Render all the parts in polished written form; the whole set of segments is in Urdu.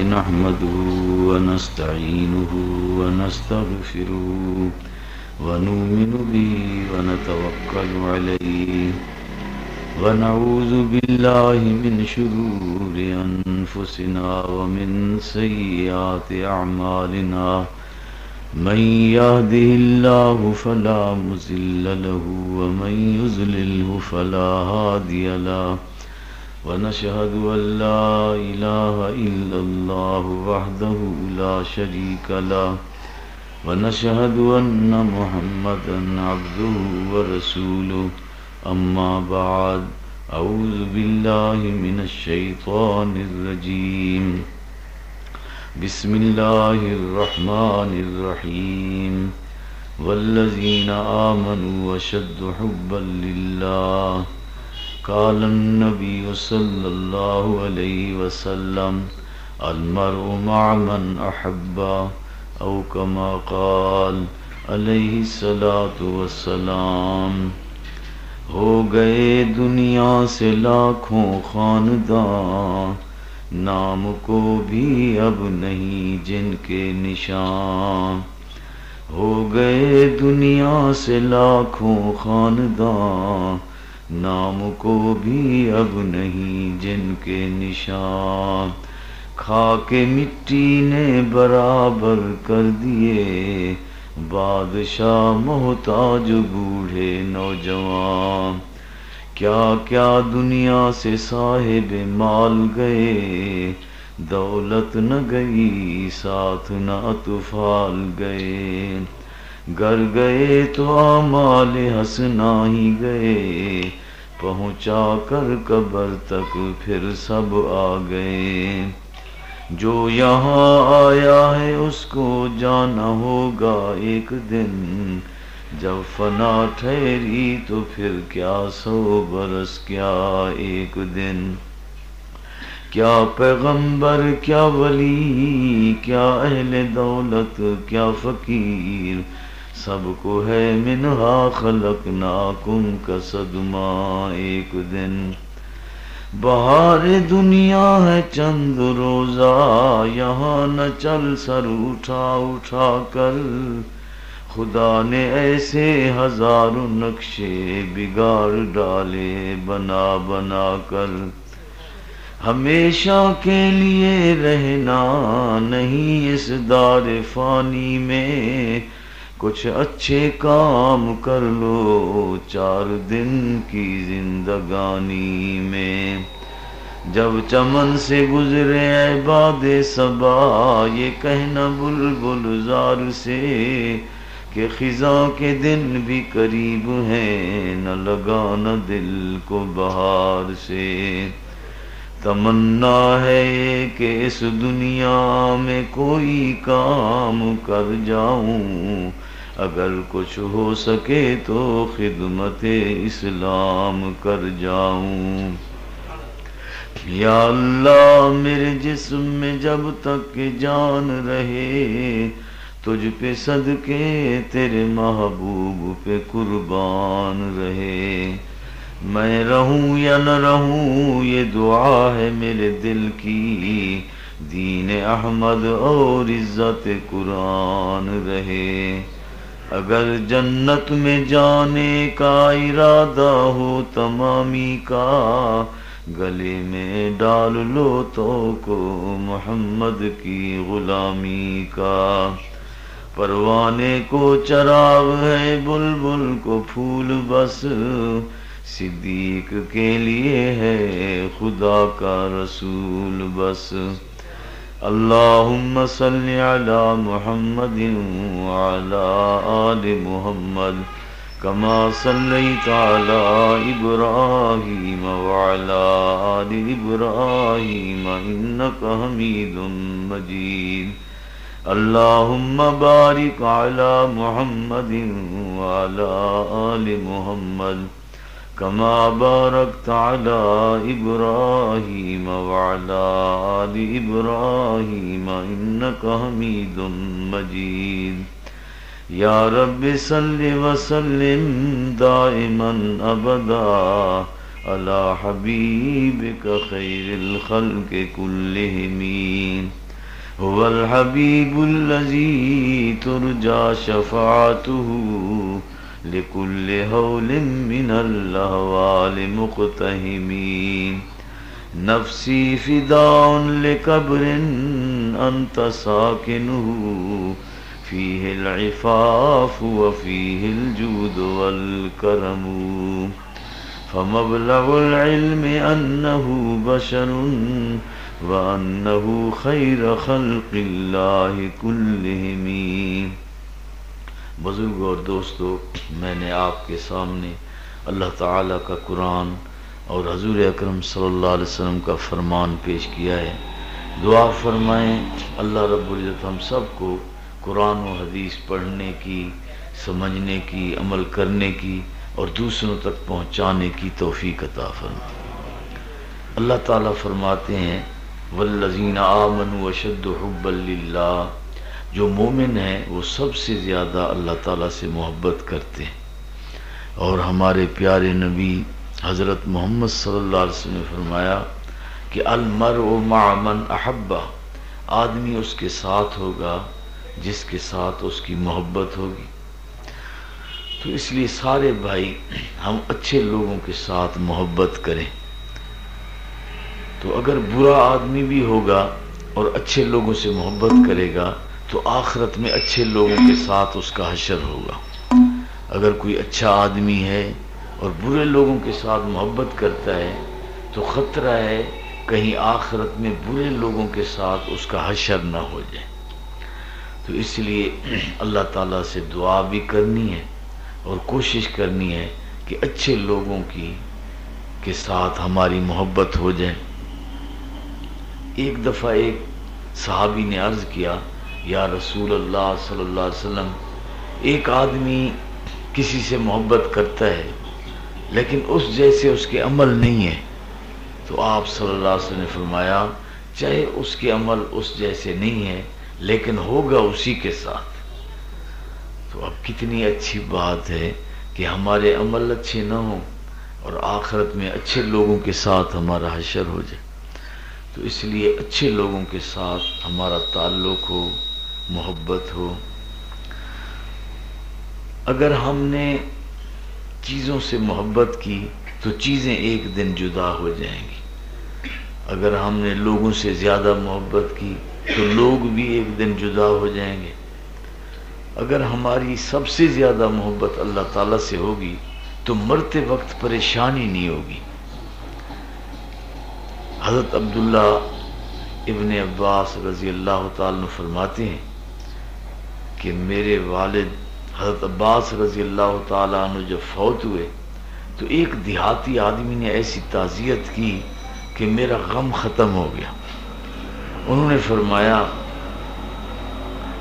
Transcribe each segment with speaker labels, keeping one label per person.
Speaker 1: نحمده ونستعينه ونستغفره ونؤمن به ونتوكل عليه ونعوذ بالله من شرور أنفسنا ومن سيئات أعمالنا من يهده الله فلا مضل له ومن يضلله فلا هادي له ونشهد أن لا إله إلا الله وحده لا شريك له ونشهد أن محمدا عبده ورسوله أما بعد أعوذ بالله من الشيطان الرجيم بسم الله الرحمن الرحيم والذين آمنوا وشد حبا لله قال النبي صلى الله عليه وسلم المرء مع من أحب أو كما قال عليه الصلاة والسلام ہو گئے دنیا سے لاکھوں خاندان نام کو بھی اب نہیں جن کے نشان ہو گئے دنیا سے لاکھوں خاندان نام کو بھی اب نہیں جن کے نشان خاک مٹی نے برابر کر دیے بادشاہ محتاج بوڑھے نوجوان کیا کیا دنیا سے صاحب مال گئے دولت نہ گئی ساتھ نہ اطفال گئے گھر گئے تو اعمال حسنہ ہی گئے پہنچا کر قبر تک پھر سب آ گئے جو یہاں آیا ہے اس کو جانا ہوگا ایک دن جب فنا ٹھہری تو پھر کیا 100 برس کیا ایک دن کیا پیغمبر کیا ولی کیا اہل دولت کیا فقیر سب کو ہے منہا خلقناکم کا صدمہ ایک دن بہار دنیا ہے چند روزہ یہاں نہ چل سر اٹھا اٹھا کر خدا نے ایسے ہزاروں نقشے بگاڑ ڈالے بنا بنا کر ہمیشہ کے لیے رہنا نہیں اس دار فانی میں کچھ اچھے کام کر لو 4 دن کی زندگانی میں جب چمن سے گزرے باد صبا یہ کہنا بلبل زار سے کہ خزاں کے دن بھی قریب ہیں نہ لگانا دل کو بہار سے تمنا ہے کہ اس دنیا میں کوئی کام کر جاؤں اگر کچھ ہو سکے تو خدمت اسلام کر جاؤں یا اللہ میرے جسم میں جب تک کہ جان رہے تجھ پہ صدقے تیرے محبوب پہ قربان رہے میں رہوں یا نہ رہوں یہ دعا ہے میرے دل کی دین احمد اور عزت قرآن رہے اگر جنت میں جانے کا ارادہ ہو تمامی کا گلے میں ڈال لو تو کو محمد کی غلامی کا پروانے کو چراغ ہے بلبل کو پھول بس صدیق کے لیے ہے خدا کا رسول بس اللہم صلی علی محمد وعلی آل محمد کما صلیت علی ابراہیم وعلی آل ابراہیم انک حمید مجید اللہم بارک علی محمد وعلی آل محمد کما بارکت علی ابراہیم وعلی آل ابراہیم انک حمید مجید یا رب صلی وسلم دائما ابدا علی حبیبک خیر الخلق کلہم الحبیب الذی ترجى شفاعته لكل هول من الاهوال مقتحمین نفسی فداء لقبر انت ساکنه فيه العفاف وفيه الجود والكرم فمبلغ العلم أنه بشر وأنه خير خلق الله كلهم. بزرگوں اور دوستو، میں نے آپ کے سامنے اللہ تعالیٰ کا قرآن اور حضور اکرم صلی اللہ علیہ وسلم کا فرمان پیش کیا ہے. دعا فرمائیں اللہ رب العزت ہم سب کو قرآن و حدیث پڑھنے کی، سمجھنے کی، عمل کرنے کی اور دوسروں تک پہنچانے کی توفیق عطا فرمائے. اللہ تعالیٰ فرماتے ہیں والذین آمنوا اشد حبا للہ، جو مومن ہیں وہ سب سے زیادہ اللہ تعالیٰ سے محبت کرتے ہیں. اور ہمارے پیارے نبی حضرت محمد صلی اللہ علیہ وسلم نے فرمایا کہ المرء مع من احبہ، آدمی اس کے ساتھ ہوگا جس کے ساتھ اس کی محبت ہوگی. تو اس لیے سارے بھائی ہم اچھے لوگوں کے ساتھ محبت کریں. تو اگر برا آدمی بھی ہوگا اور اچھے لوگوں سے محبت کرے گا تو آخرت میں اچھے لوگوں کے ساتھ اس کا حشر ہوگا. اگر کوئی اچھا آدمی ہے اور برے لوگوں کے ساتھ محبت کرتا ہے تو خطرہ ہے کہیں آخرت میں برے لوگوں کے ساتھ اس کا حشر نہ ہو جائے. تو اس لیے اللہ تعالیٰ سے دعا بھی کرنی ہے اور کوشش کرنی ہے کہ اچھے لوگوں کے ساتھ ہماری محبت ہو جائے. ایک دفعہ ایک صحابی نے عرض کیا یا رسول اللہ صلی اللہ علیہ وسلم، ایک آدمی کسی سے محبت کرتا ہے لیکن اس جیسے اس کے عمل نہیں ہے. تو آپ صلی اللہ علیہ وسلم نے فرمایا چاہے اس کے عمل اس جیسے نہیں ہے لیکن ہوگا اسی کے ساتھ. تو اب کتنی اچھی بات ہے کہ ہمارے عمل اچھے نہ ہوں اور آخرت میں اچھے لوگوں کے ساتھ ہمارا حشر ہو جائے. تو اس لیے اچھے لوگوں کے ساتھ ہمارا تعلق ہو، محبت ہو. اگر ہم نے چیزوں سے محبت کی تو چیزیں ایک دن جدا ہو جائیں گی. اگر ہم نے لوگوں سے زیادہ محبت کی تو لوگ بھی ایک دن جدا ہو جائیں گے. اگر ہماری سب سے زیادہ محبت اللہ تعالیٰ سے ہوگی تو مرتے وقت پریشانی نہیں ہوگی. حضرت عبداللہ ابن عباس رضی اللہ تعالیٰ عنہ فرماتے ہیں کہ میرے والد حضرت عباس رضی اللہ تعالیٰ عنہ جب فوت ہوئے تو ایک دیہاتی آدمی نے ایسی تعزیت کی کہ میرا غم ختم ہو گیا. انہوں نے فرمایا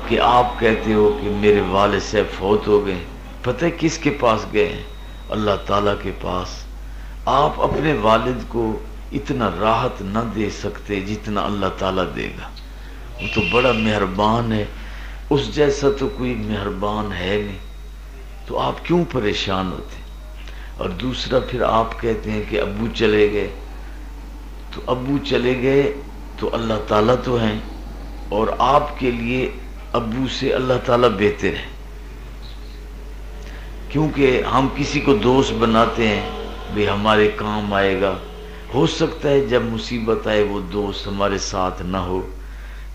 Speaker 1: کہ آپ کہتے ہو کہ میرے والد صاحب فوت ہو گئے، پتہ کس کے پاس گئے ہیں؟ اللہ تعالیٰ کے پاس. آپ اپنے والد کو اتنا راحت نہ دے سکتے جتنا اللہ تعالیٰ دے گا. وہ تو بڑا مہربان ہے، اس جیسا تو کوئی مہربان ہے نہیں. تو آپ کیوں پریشان ہوتے؟ اور دوسرا پھر آپ کہتے ہیں کہ ابو چلے گئے. تو ابو چلے گئے تو اللہ تعالیٰ تو ہیں اور آپ کے لیے ابو سے اللہ تعالیٰ بہتر ہے. کیونکہ ہم کسی کو دوست بناتے ہیں بھی ہمارے کام آئے گا. ہو سکتا ہے جب مصیبت آئے وہ دوست ہمارے ساتھ نہ ہو،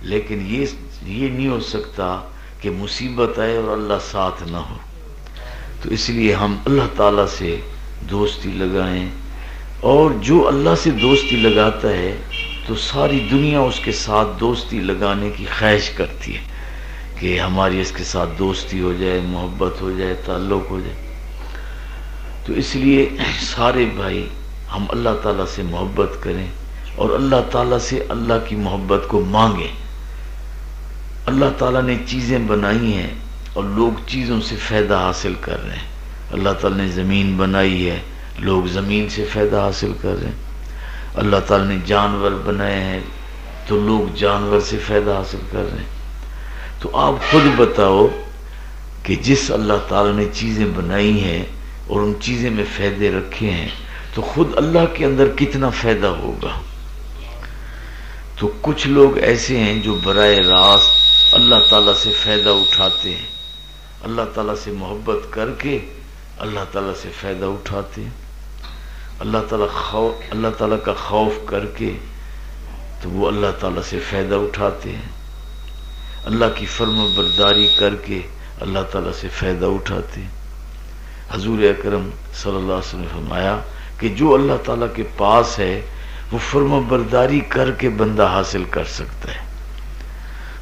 Speaker 1: لیکن یہ نہیں ہو سکتا کہ مصیبت آئے اور اللہ ساتھ نہ ہو. تو اس لیے ہم اللہ تعالیٰ سے دوستی لگائیں. اور جو اللہ سے دوستی لگاتا ہے تو ساری دنیا اس کے ساتھ دوستی لگانے کی خواہش کرتی ہے کہ ہماری اس کے ساتھ دوستی ہو جائے، محبت ہو جائے، تعلق ہو جائے. تو اس لیے سارے بھائی ہم اللہ تعالیٰ سے محبت کریں اور اللہ تعالیٰ سے اللہ کی محبت کو مانگیں. اللہ تعالیٰ نے چیزیں بنائی ہیں اور لوگ چیزوں سے فائدہ حاصل کر رہے ہیں. اللہ تعالیٰ نے زمین بنائی ہے، لوگ زمین سے فائدہ حاصل کر رہے ہیں. اللہ تعالیٰ نے جانور بنائے ہیں تو لوگ جانور سے فائدہ حاصل کر رہے ہیں. تو آپ خود بتاؤ کہ جس اللہ تعالیٰ نے چیزیں بنائی ہیں اور ان چیزیں میں فائدے رکھے ہیں تو خود اللہ کے اندر کتنا فائدہ ہوگا. تو کچھ لوگ ایسے ہیں جو براہ راست اللہ تعالیٰ سے فائدہ اٹھاتے ہیں، اللہ تعالیٰ سے محبت کر کے اللہ تعالیٰ سے فائدہ اٹھاتے ہیں، اللہ تعالیٰ کا خوف کر کے تو وہ اللہ تعالیٰ سے فائدہ اٹھاتے ہیں، اللہ کی فرما برداری کر کے اللہ تعالیٰ سے فائدہ اٹھاتے ہیں۔ حضور اکرم صلی اللہ علیہ وسلم نے فرمایا کہ جو اللہ تعالیٰ کے پاس ہے وہ فرما برداری کر کے بندہ حاصل کر سکتا ہے۔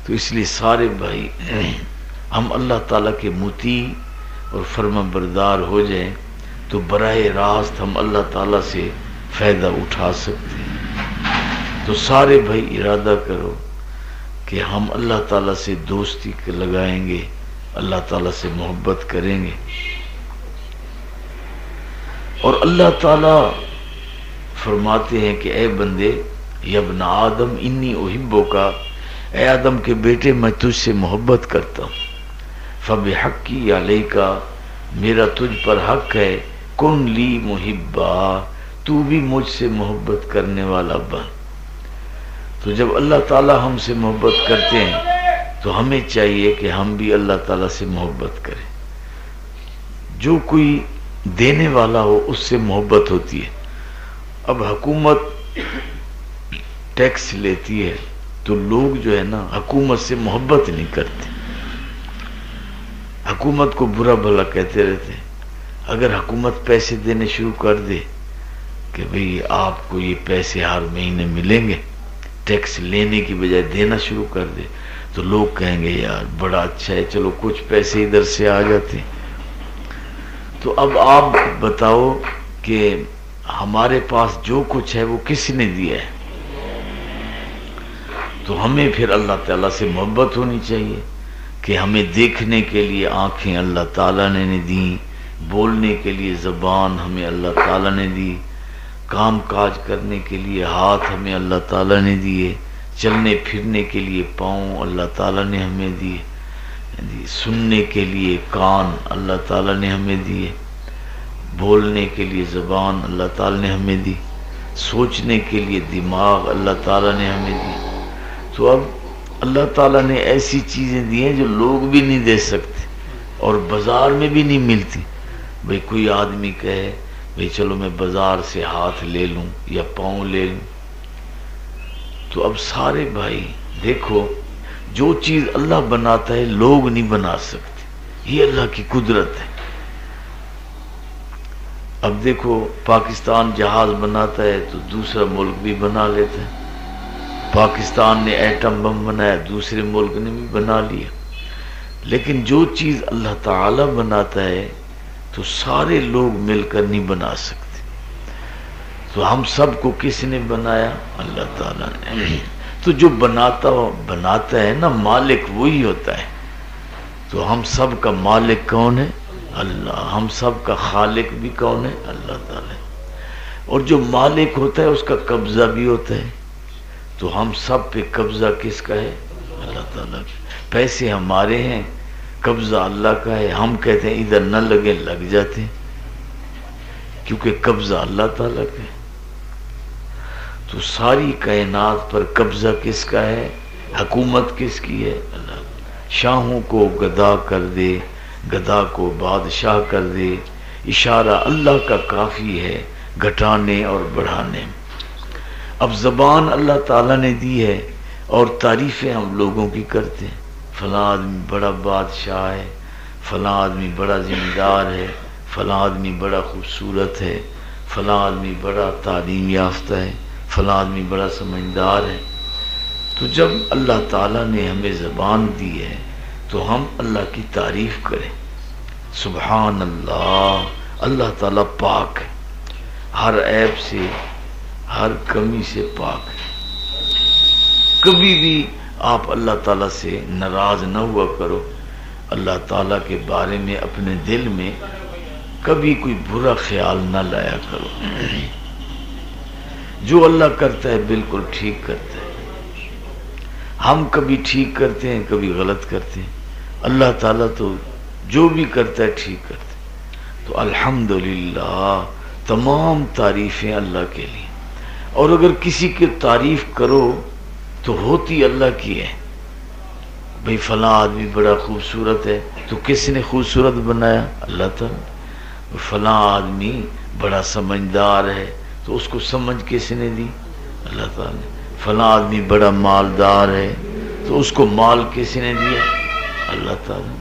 Speaker 1: تو اس لیے سارے بھائی ہم اللہ تعالیٰ کے مطیع اور فرما بردار ہو جائیں تو براہ راست ہم اللہ تعالیٰ سے فائدہ اٹھا سکتے ہیں۔ تو سارے بھائی ارادہ کرو کہ ہم اللہ تعالیٰ سے دوستی لگائیں گے، اللہ تعالیٰ سے محبت کریں گے، اور اللہ تعالیٰ فرماتے ہیں کہ اے بندے، یا ابن آدم انی احبک، اے آدم کے بیٹے میں تجھ سے محبت کرتا ہوں، فبحقی علیک، میرا تجھ پر حق ہے، کن لی محبا، تو بھی مجھ سے محبت کرنے والا بن۔ تو جب اللہ تعالیٰ ہم سے محبت کرتے ہیں تو ہمیں چاہیے کہ ہم بھی اللہ تعالیٰ سے محبت کریں۔ جو کوئی دینے والا ہو اس سے محبت ہوتی ہے۔ اب حکومت ٹیکس لیتی ہے تو لوگ جو ہے نا حکومت سے محبت نہیں کرتے، حکومت کو برا بھلا کہتے رہتے ہیں۔ اگر حکومت پیسے دینے شروع کر دے کہ بھئی آپ کو یہ پیسے ہر مہینے ملیں گے، ٹیکس لینے کی بجائے دینا شروع کر دے تو لوگ کہیں گے یار بڑا اچھا ہے، چلو کچھ پیسے ادھر سے آ جاتے ہیں۔ تو اب آپ بتاؤ کہ ہمارے پاس جو کچھ ہے وہ کس نے دیا ہے؟ تو ہمیں پھر اللہ تعالیٰ سے محبت ہونی چاہیے کہ ہمیں دیکھنے کے لیے آنکھیں اللہ تعالیٰ نے دی، بولنے کے لیے زبان ہمیں اللہ تعالیٰ نے دی، کام کاج کرنے کے لیے ہاتھ ہمیں اللہ تعالیٰ نے دیے، چلنے پھرنے کے لیے پاؤں اللہ تعالیٰ نے ہمیں دیے، سننے کے لیے کان اللہ تعالیٰ نے ہمیں دیے، بولنے کے لیے زبان اللہ تعالیٰ نے ہمیں دی، سوچنے کے لیے دماغ اللہ تعالیٰ نے ہمیں دی۔ تو اب اللہ تعالیٰ نے ایسی چیزیں دی ہیں جو لوگ بھی نہیں دے سکتے اور بازار میں بھی نہیں ملتی۔ بھئی کوئی آدمی کہے بھئی چلو میں بازار سے ہاتھ لے لوں یا پاؤں لے لوں، تو اب سارے بھائی دیکھو جو چیز اللہ بناتا ہے لوگ نہیں بنا سکتے، یہ اللہ کی قدرت ہے۔ اب دیکھو پاکستان جہاز بناتا ہے تو دوسرا ملک بھی بنا لیتا ہے، پاکستان نے ایٹم بم بنایا دوسرے ملک نے بھی بنا لیا، لیکن جو چیز اللہ تعالی بناتا ہے تو سارے لوگ مل کر نہیں بنا سکتے۔ تو ہم سب کو کس نے بنایا؟ اللہ تعالیٰ نے۔ تو جو بناتا ہے نا مالک وہی ہوتا ہے۔ تو ہم سب کا مالک کون ہے؟ اللہ۔ ہم سب کا خالق بھی کون ہے؟ اللہ تعالیٰ۔ اور جو مالک ہوتا ہے اس کا قبضہ بھی ہوتا ہے، تو ہم سب پہ قبضہ کس کا ہے؟ اللہ تعالیٰ۔ پیسے ہمارے ہیں، قبضہ اللہ کا ہے، ہم کہتے ہیں ادھر نہ لگے، لگ جاتے ہیں کیونکہ قبضہ اللہ تعالیٰ کا ہے۔ تو ساری کائنات پر قبضہ کس کا ہے؟ حکومت کس کی ہے؟ اللہ۔ شاہوں کو گدا کر دے، گدا کو بادشاہ کر دے، اشارہ اللہ کا کافی ہے گھٹانے اور بڑھانے۔ اب زبان اللہ تعالیٰ نے دی ہے اور تعریفیں ہم لوگوں کی کرتے ہیں، فلاں آدمی بڑا بادشاہ ہے، فلاں آدمی بڑا ذمہ دار ہے، فلاں آدمی بڑا خوبصورت ہے، فلاں آدمی بڑا تعلیم یافتہ ہے، فلاں آدمی بڑا سمجھدار ہے۔ تو جب اللہ تعالیٰ نے ہمیں زبان دی ہے تو ہم اللہ کی تعریف کریں۔ سبحان اللہ، اللہ تعالیٰ پاک ہے، ہر عیب سے ہر کمی سے پاک ہے۔ کبھی بھی آپ اللہ تعالیٰ سے ناراض نہ ہوا کرو، اللہ تعالیٰ کے بارے میں اپنے دل میں کبھی کوئی برا خیال نہ لایا کرو۔ جو اللہ کرتا ہے بالکل ٹھیک کرتا ہے، ہم کبھی ٹھیک کرتے ہیں کبھی غلط کرتے ہیں، اللہ تعالیٰ تو جو بھی کرتا ہے ٹھیک کرتا ہے۔ تو الحمدللہ تمام تعریفیں اللہ کے لیے۔ اور اگر کسی کی تعریف کرو تو ہوتی اللہ کی ہے. بھئی فلاں آدمی بڑا خوبصورت ہے تو کس نے خوبصورت بنایا؟ اللہ تعالیٰ. فلاں آدمی بڑا سمجھدار ہے تو اس کو سمجھ کس نے دی؟ اللہ تعالیٰ نے. فلاں آدمی بڑا مالدار ہے تو اس کو مال کس نے دیا؟ اللہ تعالیٰ.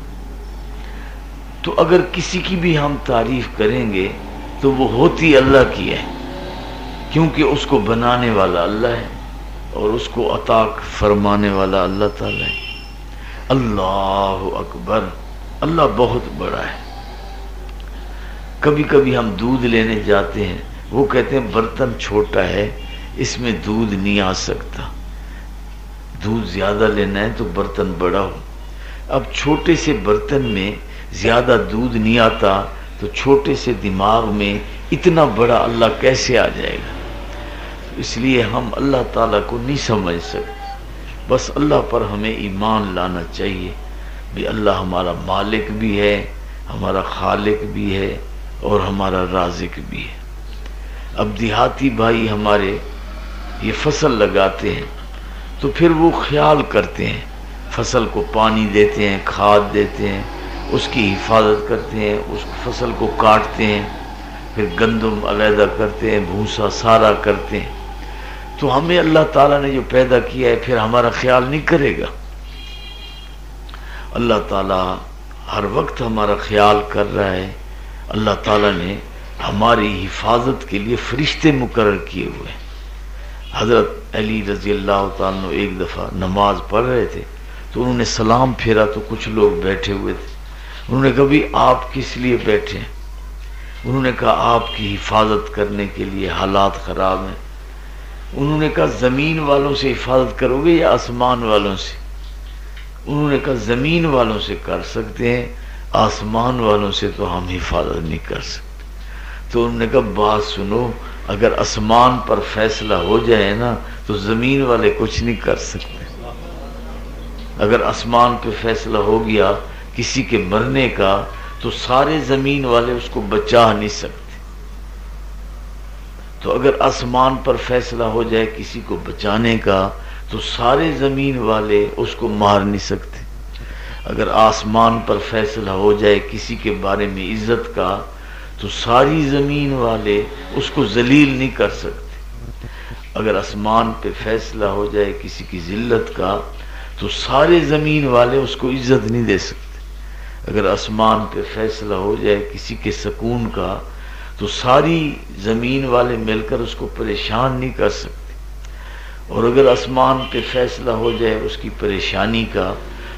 Speaker 1: تو اگر کسی کی بھی ہم تعریف کریں گے تو وہ ہوتی اللہ کی ہے، کیونکہ اس کو بنانے والا اللہ ہے اور اس کو عطا فرمانے والا اللہ تعالیٰ ہے. اللہ اکبر، اللہ بہت بڑا ہے. کبھی کبھی ہم دودھ لینے جاتے ہیں، وہ کہتے ہیں برتن چھوٹا ہے اس میں دودھ نہیں آ سکتا، دودھ زیادہ لینا ہے تو برتن بڑا ہو. اب چھوٹے سے برتن میں زیادہ دودھ نہیں آتا تو چھوٹے سے دماغ میں اتنا بڑا اللہ کیسے آ جائے گا؟ اس لیے ہم اللہ تعالیٰ کو نہیں سمجھ سکتے. بس اللہ پر ہمیں ایمان لانا چاہیے بھی اللہ ہمارا مالک بھی ہے، ہمارا خالق بھی ہے اور ہمارا رازق بھی ہے. اب دیہاتی بھائی ہمارے یہ فصل لگاتے ہیں تو پھر وہ خیال کرتے ہیں، فصل کو پانی دیتے ہیں، کھاد دیتے ہیں، اس کی حفاظت کرتے ہیں، اس فصل کو کاٹتے ہیں، پھر گندم علیحدہ کرتے ہیں، بھوسا سارا کرتے ہیں. تو ہمیں اللہ تعالیٰ نے جو پیدا کیا ہے پھر ہمارا خیال نہیں کرے گا؟ اللہ تعالیٰ ہر وقت ہمارا خیال کر رہا ہے. اللہ تعالیٰ نے ہماری حفاظت کے لیے فرشتے مقرر کیے ہوئے ہیں. حضرت علی رضی اللہ تعالیٰ عنہ ایک دفعہ نماز پڑھ رہے تھے تو انہوں نے سلام پھیرا تو کچھ لوگ بیٹھے ہوئے تھے. انہوں نے کہا بھی آپ کس لیے بیٹھے ہیں؟ انہوں نے کہا آپ کی حفاظت کرنے کے لیے، حالات خراب ہیں. انہوں نے کہا زمین والوں سے حفاظت کرو گے یا آسمان والوں سے؟ انہوں نے کہا زمین والوں سے کر سکتے ہیں، آسمان والوں سے تو ہم حفاظت نہیں کر سکتے. تو انہوں نے کہا بات سنو، اگر آسمان پر فیصلہ ہو جائے نا تو زمین والے کچھ نہیں کر سکتے. اگر آسمان پہ فیصلہ ہو گیا کسی کے مرنے کا تو سارے زمین والے اس کو بچا نہیں سکتے. تو اگر آسمان پر فیصلہ ہو جائے کسی کو بچانے کا تو سارے زمین والے اس کو مار نہیں سکتے. اگر آسمان پر فیصلہ ہو جائے کسی کے بارے میں عزت کا تو ساری زمین والے اس کو ذلیل نہیں کر سکتے. اگر آسمان پہ فیصلہ ہو جائے کسی کی ذلت کا تو سارے زمین والے اس کو عزت نہیں دے سکتے. اگر آسمان پہ فیصلہ ہو جائے کسی کے سکون کا تو ساری زمین والے مل کر اس کو پریشان نہیں کر سکتے. اور اگر آسمان پہ فیصلہ ہو جائے اس کی پریشانی کا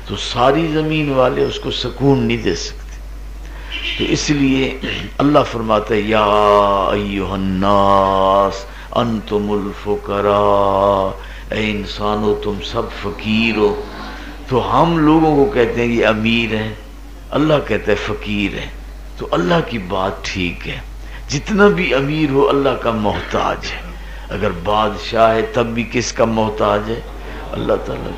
Speaker 1: تو ساری زمین والے اس کو سکون نہیں دے سکتے. تو اس لیے اللہ فرماتا ہے یا ایھا الناس انتم الفقراء، اے انسانو تم سب فقیر ہو. تو ہم لوگوں کو کہتے ہیں یہ امیر ہیں، اللہ کہتا ہے فقیر ہیں. تو اللہ کی بات ٹھیک ہے، جتنا بھی امیر ہو اللہ کا محتاج ہے. اگر بادشاہ ہے تب بھی کس کا محتاج ہے؟ اللہ تعالیٰ.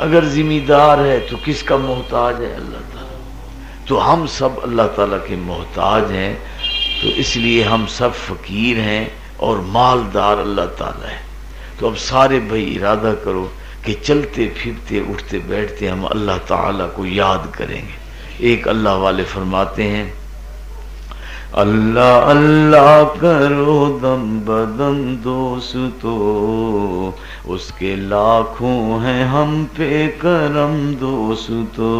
Speaker 1: اگر ذمہ دار ہے تو کس کا محتاج ہے؟ اللہ تعالیٰ. تو ہم سب اللہ تعالیٰ کے محتاج ہیں. تو اس لیے ہم سب فقیر ہیں اور مالدار اللہ تعالیٰ ہے. تو اب سارے بھائی ارادہ کرو کہ چلتے پھرتے اٹھتے بیٹھتے ہم اللہ تعالیٰ کو یاد کریں گے. ایک اللہ والے فرماتے ہیں اللہ اللہ کرو دم بدم دوستو، اس کے لاکھوں ہیں ہم پہ کرم دوستو.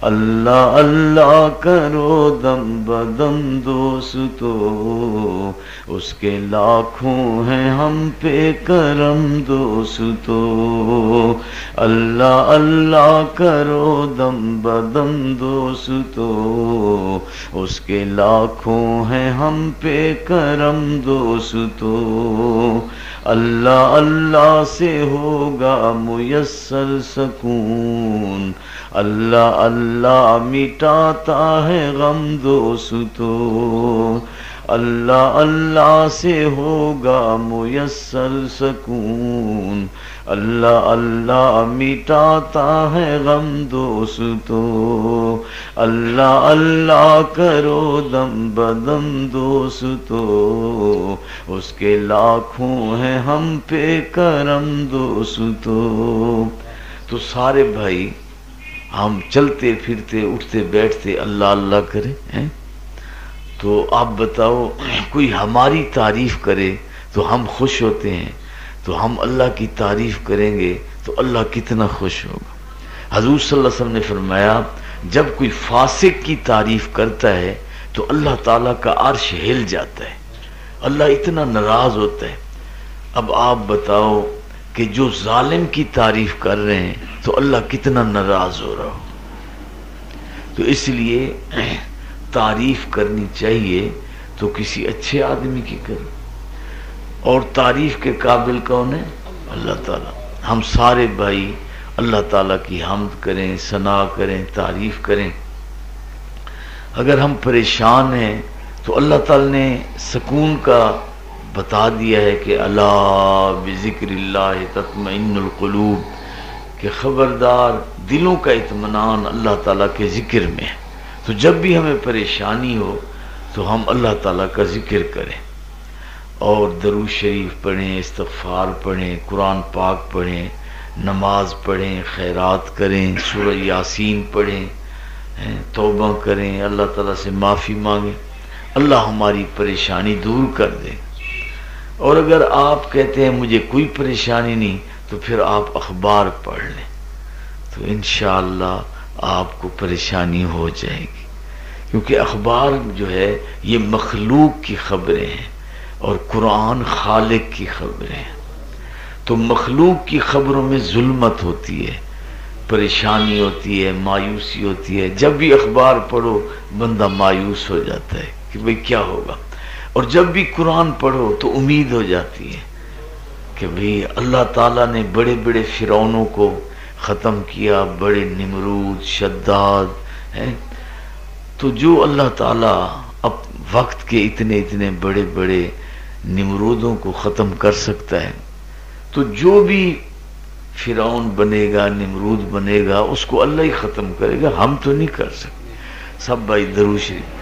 Speaker 1: اللہ اللہ کرو دم بدم دوستو، اس کے لاکھوں ہیں ہم پہ کرم دوستو. اللہ اللہ کرو دم بدم دوستو، اس کے لاکھوں ہیں ہم پہ کرم دوستو. اللہ اللہ سے ہوگا میسر سکون، اللہ اللہ مٹاتا ہے غم دوستو. اللہ اللہ سے ہوگا میسر سکون، اللہ اللہ مٹاتا ہے غم دوستو، اللہ اللہ کرو دم بدم دوستو، اس کے لاکھوں ہیں ہم پہ کرم دوستو۔ تو سارے بھائی ہم چلتے پھرتے اٹھتے بیٹھتے اللہ اللہ کریں ہیں؟ تو آپ بتاؤ، کوئی ہماری تعریف کرے تو ہم خوش ہوتے ہیں، تو ہم اللہ کی تعریف کریں گے تو اللہ کتنا خوش ہوگا۔ حضور صلی اللہ علیہ وسلم نے فرمایا جب کوئی فاسق کی تعریف کرتا ہے تو اللہ تعالیٰ کا عرش ہل جاتا ہے، اللہ اتنا ناراض ہوتا ہے۔ اب آپ بتاؤ کہ جو ظالم کی تعریف کر رہے ہیں تو اللہ کتنا ناراض ہو رہا ہو۔ تو اس لیے تعریف کرنی چاہیے تو کسی اچھے آدمی کی کریں، اور تعریف کے قابل کون ہے؟ اللہ تعالیٰ۔ ہم سارے بھائی اللہ تعالیٰ کی حمد کریں، ثنا کریں، تعریف کریں۔ اگر ہم پریشان ہیں تو اللہ تعالیٰ نے سکون کا بتا دیا ہے کہ الا بذکر اللہ تطمئن القلوب، کہ خبردار دلوں کا اطمینان اللہ تعالیٰ کے ذکر میں ہے۔ تو جب بھی ہمیں پریشانی ہو تو ہم اللہ تعالیٰ کا ذکر کریں، اور درود شریف پڑھیں، استغفار پڑھیں، قرآن پاک پڑھیں، نماز پڑھیں، خیرات کریں، سورہ یاسین پڑھیں، توبہ کریں، اللہ تعالیٰ سے معافی مانگیں، اللہ ہماری پریشانی دور کر دے۔ اور اگر آپ کہتے ہیں مجھے کوئی پریشانی نہیں تو پھر آپ اخبار پڑھ لیں، تو انشاءاللہ آپ کو پریشانی ہو جائے گی، کیونکہ اخبار جو ہے یہ مخلوق کی خبریں ہیں اور قرآن خالق کی خبریں ہیں۔ تو مخلوق کی خبروں میں ظلمت ہوتی ہے، پریشانی ہوتی ہے، مایوسی ہوتی ہے۔ جب بھی اخبار پڑھو بندہ مایوس ہو جاتا ہے کہ بھئی کیا ہوگا، اور جب بھی قرآن پڑھو تو امید ہو جاتی ہے کہ بھئی اللہ تعالیٰ نے بڑے بڑے فرعونوں کو ختم کیا، بڑے نمرود، شداد ہیں۔ تو جو اللہ تعالیٰ اب وقت کے اتنے اتنے بڑے بڑے نمرودوں کو ختم کر سکتا ہے، تو جو بھی فرعون بنے گا، نمرود بنے گا، اس کو اللہ ہی ختم کرے گا، ہم تو نہیں کر سکتے۔ سب بھائی درود شریف۔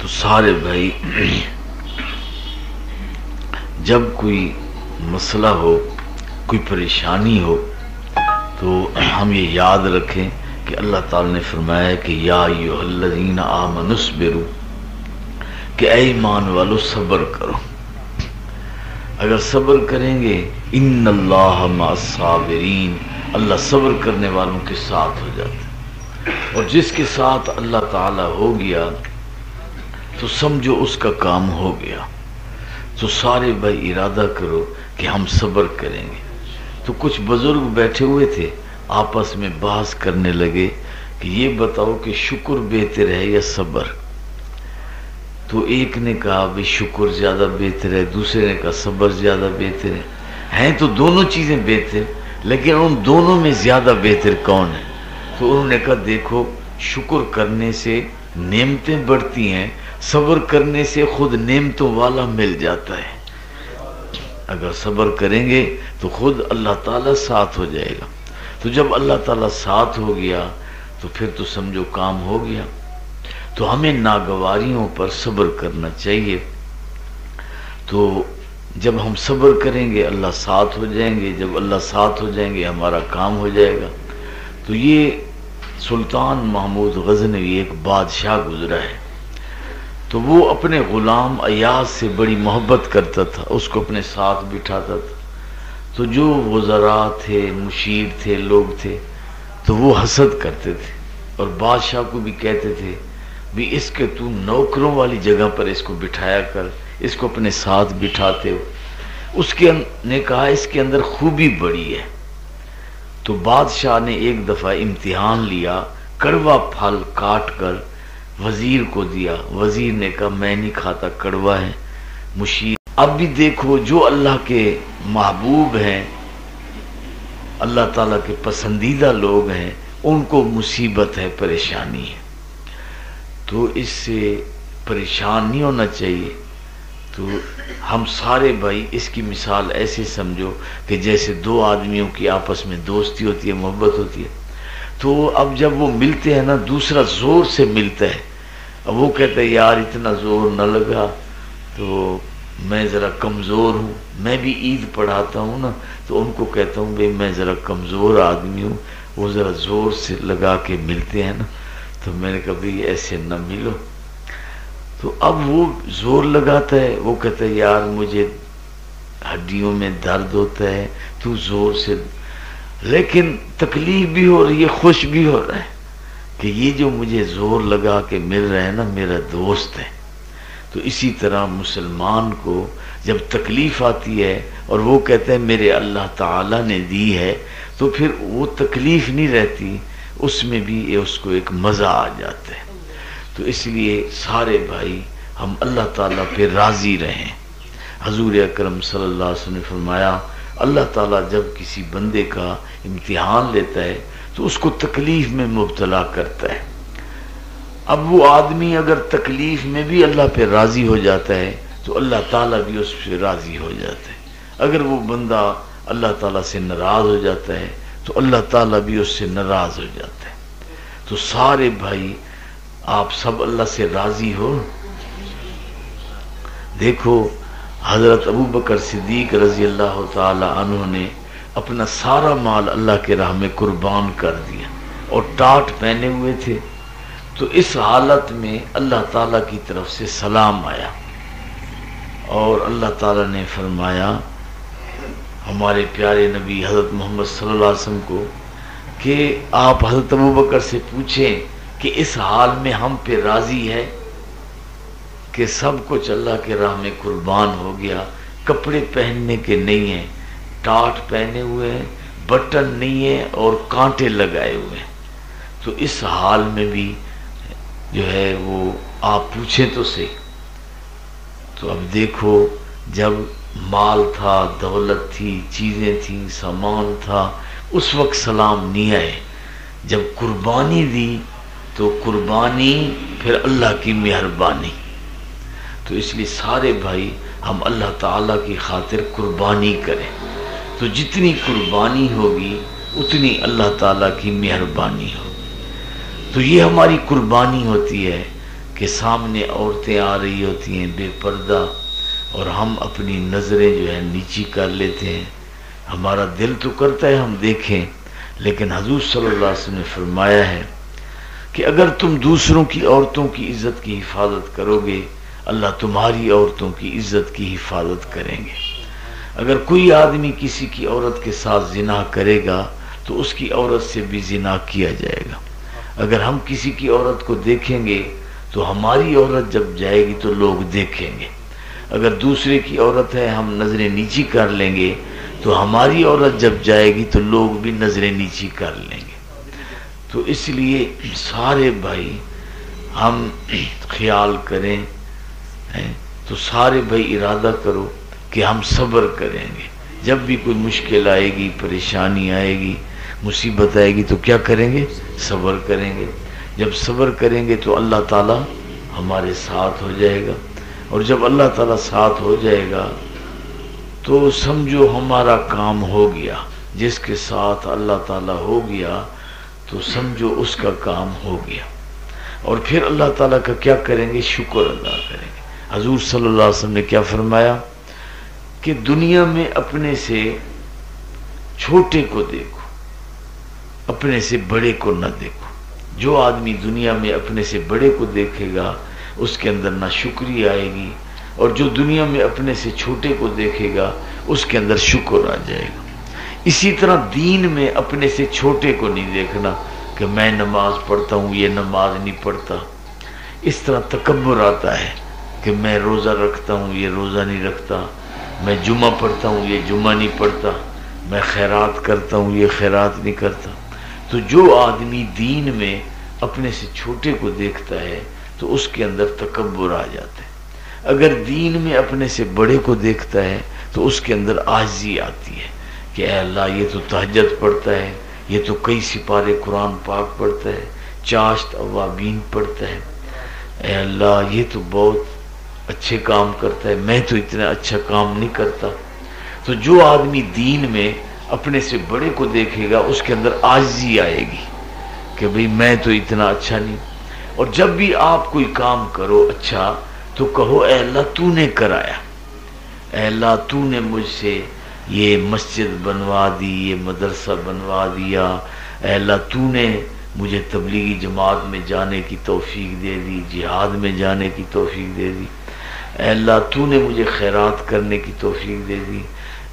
Speaker 1: تو سارے بھائی جب کوئی مسئلہ ہو، کوئی پریشانی ہو، تو ہم یہ یاد رکھیں کہ اللہ تعالی نے فرمایا کہ یا ایھا الذین آمنوا اصبروا، کہ اے ایمان والو صبر کرو۔ اگر صبر کریں گے ان اللہ مع الصابرین، اللہ صبر کرنے والوں کے ساتھ ہو جاتا ہے، اور جس کے ساتھ اللہ تعالی ہو گیا تو سمجھو اس کا کام ہو گیا۔ تو سارے بھائی ارادہ کرو کہ ہم صبر کریں گے۔ تو کچھ بزرگ بیٹھے ہوئے تھے، آپس میں بحث کرنے لگے کہ یہ بتاؤ کہ شکر بہتر ہے یا صبر؟ تو ایک نے کہا بھی شکر زیادہ بہتر ہے، دوسرے نے کہا صبر زیادہ بہتر ہے۔ ہیں تو دونوں چیزیں بہتر، لیکن ان دونوں میں زیادہ بہتر کون ہے؟ تو انہوں نے کہا دیکھو، شکر کرنے سے نعمتیں بڑھتی ہیں، صبر کرنے سے خود نعمتوں والا مل جاتا ہے۔ اگر صبر کریں گے تو خود اللہ تعالیٰ ساتھ ہو جائے گا۔ تو جب اللہ تعالیٰ ساتھ ہو گیا تو پھر تو سمجھو کام ہو گیا۔ تو ہمیں ناگواریوں پر صبر کرنا چاہیے۔ تو جب ہم صبر کریں گے اللہ ساتھ ہو جائیں گے، جب اللہ ساتھ ہو جائیں گے ہمارا کام ہو جائے گا۔ تو یہ سلطان محمود غزنوی ایک بادشاہ گزرا ہے، تو وہ اپنے غلام ایاز سے بڑی محبت کرتا تھا، اس کو اپنے ساتھ بٹھاتا تھا۔ تو جو وزراء تھے، مشیر تھے، لوگ تھے، تو وہ حسد کرتے تھے اور بادشاہ کو بھی کہتے تھے بھی اس کے تو نوکروں والی جگہ پر اس کو بٹھایا کر، اس کو اپنے ساتھ بٹھاتے ہو۔ اس نے کہا اس کے اندر خوبی بڑی ہے۔ تو بادشاہ نے ایک دفعہ امتحان لیا کڑوا پھل کاٹ کر وزیر کو دیا. وزیر نے کہا میں نہیں کھاتا، کڑوا ہے. مشیر اب بھی دیکھو، جو اللہ کے محبوب ہیں، اللہ تعالیٰ کے پسندیدہ لوگ ہیں، ان کو مصیبت ہے، پریشانی ہے، تو اس سے پریشان نہیں ہونا چاہیے. تو ہم سارے بھائی اس کی مثال ایسے سمجھو کہ جیسے دو آدمیوں کی آپس میں دوستی ہوتی ہے، محبت ہوتی ہے. تو اب جب وہ ملتے ہیں نا، دوسرا زور سے ملتا ہے، اب وہ کہتا ہے یار اتنا زور نہ لگا، تو میں ذرا کمزور ہوں. میں بھی عید پڑھاتا ہوں نا، تو ان کو کہتا ہوں بھئی میں ذرا کمزور آدمی ہوں، وہ ذرا زور سے لگا کے ملتے ہیں نا، تو میں نے کہا بھئی ایسے نہ ملو. تو اب وہ زور لگاتا ہے، وہ کہتا ہے یار مجھے ہڈیوں میں درد ہوتا ہے، تو زور سے، لیکن تکلیف بھی ہو رہی ہے، خوش بھی ہو رہا ہے کہ یہ جو مجھے زور لگا کے مل رہا ہے نا، میرا دوست ہے. تو اسی طرح مسلمان کو جب تکلیف آتی ہے اور وہ کہتے ہیں میرے اللہ تعالیٰ نے دی ہے، تو پھر وہ تکلیف نہیں رہتی، اس میں بھی اس کو ایک مزہ آ جاتا ہے. تو اس لیے سارے بھائی ہم اللہ تعالیٰ پہ راضی رہیں. حضور اکرم صلی اللہ علیہ وسلم نے فرمایا اللہ تعالیٰ جب کسی بندے کا امتحان لیتا ہے تو اس کو تکلیف میں مبتلا کرتا ہے. اب وہ آدمی اگر تکلیف میں بھی اللہ پہ راضی ہو جاتا ہے تو اللہ تعالیٰ بھی اس پہ راضی ہو جاتا ہے. اگر وہ بندہ اللہ تعالیٰ سے ناراض ہو جاتا ہے تو اللہ تعالیٰ بھی اس سے ناراض ہو جاتا ہے. تو سارے بھائی آپ سب اللہ سے راضی ہو. دیکھو حضرت ابو بکر صدیق رضی اللہ تعالی عنہ نے اپنا سارا مال اللہ کے راہ میں قربان کر دیا اور ٹاٹ پہنے ہوئے تھے. تو اس حالت میں اللہ تعالیٰ کی طرف سے سلام آیا اور اللہ تعالیٰ نے فرمایا ہمارے پیارے نبی حضرت محمد صلی اللہ علیہ وسلم کو کہ آپ حضرت ابو بکر سے پوچھیں کہ اس حال میں ہم پہ راضی ہے کہ سب کچھ اللہ کے راہ میں قربان ہو گیا، کپڑے پہننے کے نہیں ہیں، ٹاٹ پہنے ہوئے ہیں، بٹن نہیں ہے اور کانٹے لگائے ہوئے ہیں، تو اس حال میں بھی جو ہے وہ آپ پوچھیں تو صحیح. تو اب دیکھو جب مال تھا، دولت تھی، چیزیں تھیں، سامان تھا، اس وقت سلام نہیں آئے. جب قربانی دی تو قربانی پھر اللہ کی مہربانی. تو اس لیے سارے بھائی ہم اللہ تعالیٰ کی خاطر قربانی کریں. تو جتنی قربانی ہوگی اتنی اللہ تعالیٰ کی مہربانی ہوگی. تو یہ ہماری قربانی ہوتی ہے کہ سامنے عورتیں آ رہی ہوتی ہیں بے پردہ اور ہم اپنی نظریں جو ہے نیچی کر لیتے ہیں. ہمارا دل تو کرتا ہے ہم دیکھیں، لیکن حضور صلی اللہ علیہ وسلم نے فرمایا ہے کہ اگر تم دوسروں کی عورتوں کی عزت کی حفاظت کرو گے اللہ تمہاری عورتوں کی عزت کی حفاظت کریں گے. اگر کوئی آدمی کسی کی عورت کے ساتھ زنا کرے گا تو اس کی عورت سے بھی زنا کیا جائے گا. اگر ہم کسی کی عورت کو دیکھیں گے تو ہماری عورت جب جائے گی تو لوگ دیکھیں گے. اگر دوسرے کی عورت ہے ہم نظریں نیچی کر لیں گے تو ہماری عورت جب جائے گی تو لوگ بھی نظریں نیچی کر لیں گے. تو اس لیے سارے بھائی ہم خیال کریں. تو سارے بھائی ارادہ کرو کہ ہم صبر کریں گے. جب بھی کوئی مشکل آئے گی، پریشانی آئے گی، مصیبت آئے گی تو کیا کریں گے؟ صبر کریں گے. جب صبر کریں گے تو اللہ تعالیٰ ہمارے ساتھ ہو جائے گا، اور جب اللہ تعالیٰ ساتھ ہو جائے گا تو سمجھو ہمارا کام ہو گیا. جس کے ساتھ اللہ تعالیٰ ہو گیا تو سمجھو اس کا کام ہو گیا. اور پھر اللہ تعالیٰ کا کیا کریں گے؟ شکر ادا کریں گے. حضور صلی اللہ علیہ وسلم نے کیا فرمایا کہ دنیا میں اپنے سے چھوٹے کو دیکھو، اپنے سے بڑے کو نہ دیکھو. جو آدمی دنیا میں اپنے سے بڑے کو دیکھے گا اس کے اندر نہ شکری آئے گی، اور جو دنیا میں اپنے سے چھوٹے کو دیکھے گا اس کے اندر شکر آ جائے گا. اسی طرح دین میں اپنے سے چھوٹے کو نہیں دیکھنا کہ میں نماز پڑھتا ہوں یہ نماز نہیں پڑھتا. اس طرح تکبر آتا ہے کہ میں روزہ رکھتا ہوں یہ روزہ نہیں رکھتا، میں جمعہ پڑھتا ہوں یہ جمعہ نہیں پڑھتا، میں خیرات کرتا ہوں یہ خیرات نہیں کرتا. تو جو آدمی دین میں اپنے سے چھوٹے کو دیکھتا ہے تو اس کے اندر تکبر آ جاتا ہے. اگر دین میں اپنے سے بڑے کو دیکھتا ہے تو اس کے اندر عاجزی آتی ہے کہ اے اللہ یہ تو تہجد پڑھتا ہے، یہ تو کئی سپارے قرآن پاک پڑھتا ہے، چاشت اوابین پڑھتا ہے، اے اللہ یہ تو بہت اچھے کام کرتا ہے، میں تو اتنا اچھا کام نہیں کرتا. تو جو آدمی دین میں اپنے سے بڑے کو دیکھے گا اس کے اندر عاجزی آئے گی کہ بھئی میں تو اتنا اچھا نہیں. اور جب بھی آپ کوئی کام کرو اچھا تو کہو اے اللہ تو نے کرایا، اے اللہ تو نے مجھ سے یہ مسجد بنوا دی، یہ مدرسہ بنوا دیا، اے اللہ تو نے مجھے تبلیغی جماعت میں جانے کی توفیق دے دی، جہاد میں جانے کی توفیق دے دی، اے اللہ تو نے مجھے خیرات کرنے کی توفیق دے دی،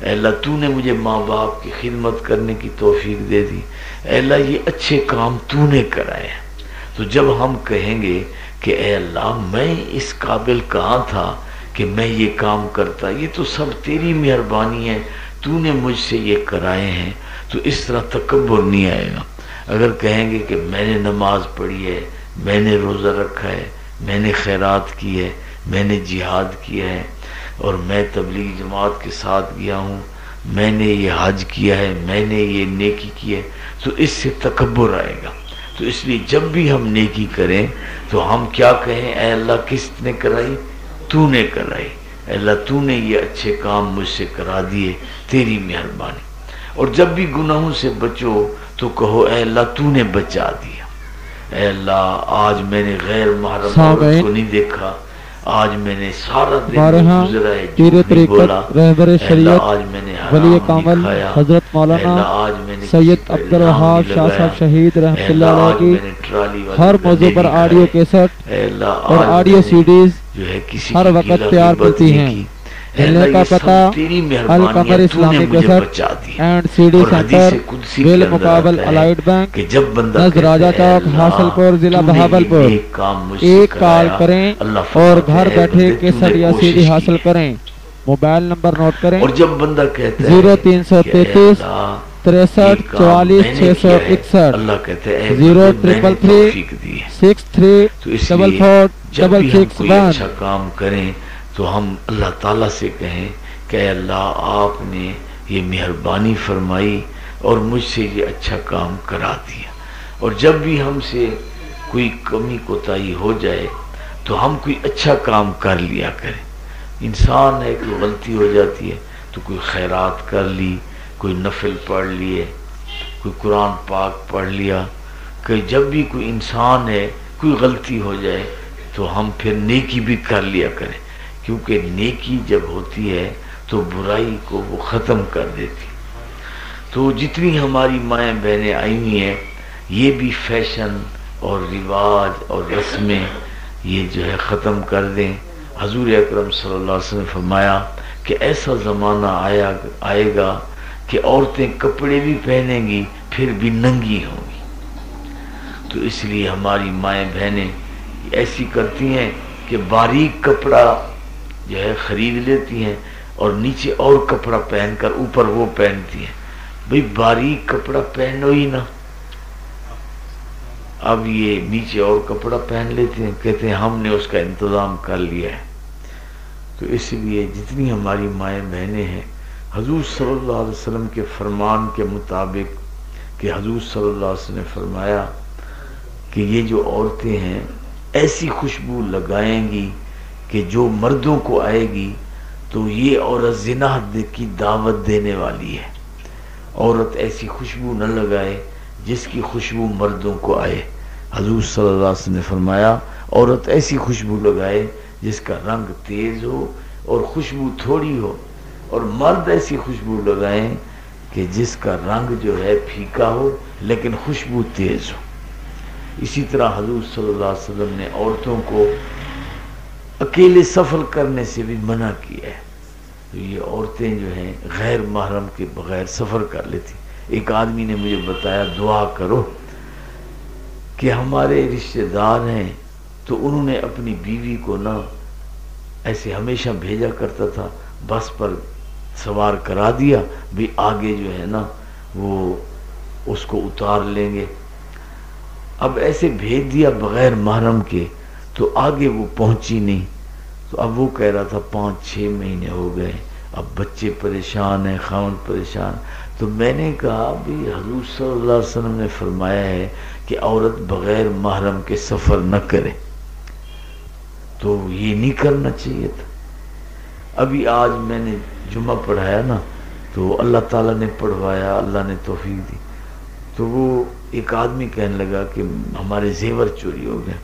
Speaker 1: اے اللہ تو نے مجھے ماں باپ کی خدمت کرنے کی توفیق دے دی، اے اللہ یہ اچھے کام تو نے کرائے. تو جب ہم کہیں گے کہ اے اللہ میں اس قابل کہاں تھا کہ میں یہ کام کرتا، یہ تو سب تیری مہربانی ہے، تو نے مجھ سے یہ کرائے ہیں، تو اس طرح تکبر نہیں آئے گا. اگر کہیں گے کہ میں نے نماز پڑھی ہے، میں نے روزہ رکھا ہے، میں نے خیرات کی ہے، میں نے جہاد کیا ہے، اور میں تبلیغ جماعت کے ساتھ گیا ہوں، میں نے یہ حج کیا ہے، میں نے یہ نیکی کی ہے، تو اس سے تکبر آئے گا. تو اس لیے جب بھی ہم نیکی کریں تو ہم کیا کہیں، اے اللہ کس نے کرائی؟ تو نے کرائی، اے اللہ تو نے یہ اچھے کام مجھ سے کرا دیے، تیری مہربانی. اور جب بھی گناہوں سے بچو تو کہو اے اللہ تو نے بچا دیا، اے اللہ آج میں نے غیر محرم عورت کو نہیں دیکھا، آج میں نے سارا دن گزرا ہے جھوٹ نہیں بولا، اے اللہ آج میں نے
Speaker 2: ولی
Speaker 1: حرام
Speaker 2: کامل
Speaker 1: نہیں کھایا،
Speaker 2: حضرت
Speaker 1: اے اللہ
Speaker 2: مولانا
Speaker 1: آج میں نے
Speaker 2: سید عبدالوہاب شاہ صاحب شہید رحمۃ اللہ علیہ کی ہر موضوع پر آڈیو کیسٹ اور آڈیو سی ڈیز
Speaker 1: جو ہے کسی
Speaker 2: ہر وقت تیار ملتی ہیں. ملنے کا پتہ القمر اسلامی cassette and C D centre بالمقابل الائٹ بینک نزد راجہ چوک حاصل پور ضلع بہاولپور. ایک کال کریں اور گھر بیٹھے کیسٹ یا سی ڈی حاصل کریں. موبائل نمبر نوٹ کریں،
Speaker 1: اور جب بندہ کہتا ہے
Speaker 2: 0333 63 44 661
Speaker 1: اللہ کہتے ہیں
Speaker 2: 0333 63 44 661.
Speaker 1: اچھا کام کریں تو ہم اللہ تعالیٰ سے کہیں کہ اے اللہ آپ نے یہ مہربانی فرمائی اور مجھ سے یہ اچھا کام کرا دیا. اور جب بھی ہم سے کوئی کمی کوتاہی ہو جائے تو ہم کوئی اچھا کام کر لیا کریں. انسان ہے کوئی غلطی ہو جاتی ہے تو کوئی خیرات کر لی، کوئی نفل پڑھ لیے، کوئی قرآن پاک پڑھ لیا. کہ جب بھی کوئی انسان ہے کوئی غلطی ہو جائے تو ہم پھر نیکی بھی کر لیا کریں، کیونکہ نیکی جب ہوتی ہے تو برائی کو وہ ختم کر دیتی. تو جتنی ہماری مائیں بہنیں آئی ہوئی ہیں یہ بھی فیشن اور رواج اور رسمیں یہ جو ہے ختم کر دیں. حضور اکرم صلی اللہ علیہ وسلم نے فرمایا کہ ایسا زمانہ آئے گا کہ عورتیں کپڑے بھی پہنیں گی پھر بھی ننگی ہوں گی. تو اس لیے ہماری مائیں بہنیں ایسی کرتی ہیں کہ باریک کپڑا جو ہے خرید لیتی ہیں اور نیچے اور کپڑا پہن کر اوپر وہ پہنتی ہیں. بھئی باریک کپڑا پہنو ہی نہ، اب یہ نیچے اور کپڑا پہن لیتے ہیں، کہتے ہیں ہم نے اس کا انتظام کر لیا ہے. تو اس لیے جتنی ہماری مائیں بہنیں ہیں حضور صلی اللہ علیہ وسلم کے فرمان کے مطابق، کہ حضور صلی اللہ علیہ وسلم نے فرمایا کہ یہ جو عورتیں ہیں ایسی خوشبو لگائیں گی کہ جو مردوں کو آئے گی تو یہ عورت زنا کی دعوت دینے والی ہے. عورت ایسی خوشبو نہ لگائے جس کی خوشبو مردوں کو آئے. حضور صلی اللہ علیہ وسلم نے فرمایا عورت ایسی خوشبو لگائے جس کا رنگ تیز ہو اور خوشبو تھوڑی ہو، اور مرد ایسی خوشبو لگائیں کہ جس کا رنگ جو ہے پھیکا ہو لیکن خوشبو تیز ہو. اسی طرح حضور صلی اللہ علیہ وسلم نے عورتوں کو اکیلے سفر کرنے سے بھی منع کیا ہے. تو یہ عورتیں جو ہیں غیر محرم کے بغیر سفر کر لیتی. ایک آدمی نے مجھے بتایا دعا کرو کہ ہمارے رشتہ دار ہیں تو انہوں نے اپنی بیوی کو نا ایسے ہمیشہ بھیجا کرتا تھا، بس پر سوار کرا دیا بھی آگے جو ہے نا وہ اس کو اتار لیں گے. اب ایسے بھیج دیا بغیر محرم کے تو آگے وہ پہنچی نہیں. تو اب وہ کہہ رہا تھا 5-6 مہینے ہو گئے، اب بچے پریشان ہیں، خاوند پریشان. تو میں نے کہا بھی حضور صلی اللہ علیہ وسلم نے فرمایا ہے کہ عورت بغیر محرم کے سفر نہ کرے، تو یہ نہیں کرنا چاہیے تھا. ابھی آج میں نے جمعہ پڑھایا نا، تو اللہ تعالیٰ نے پڑھوایا، اللہ نے توفیق دی. تو وہ ایک آدمی کہنے لگا کہ ہمارے زیور چوری ہو گئے.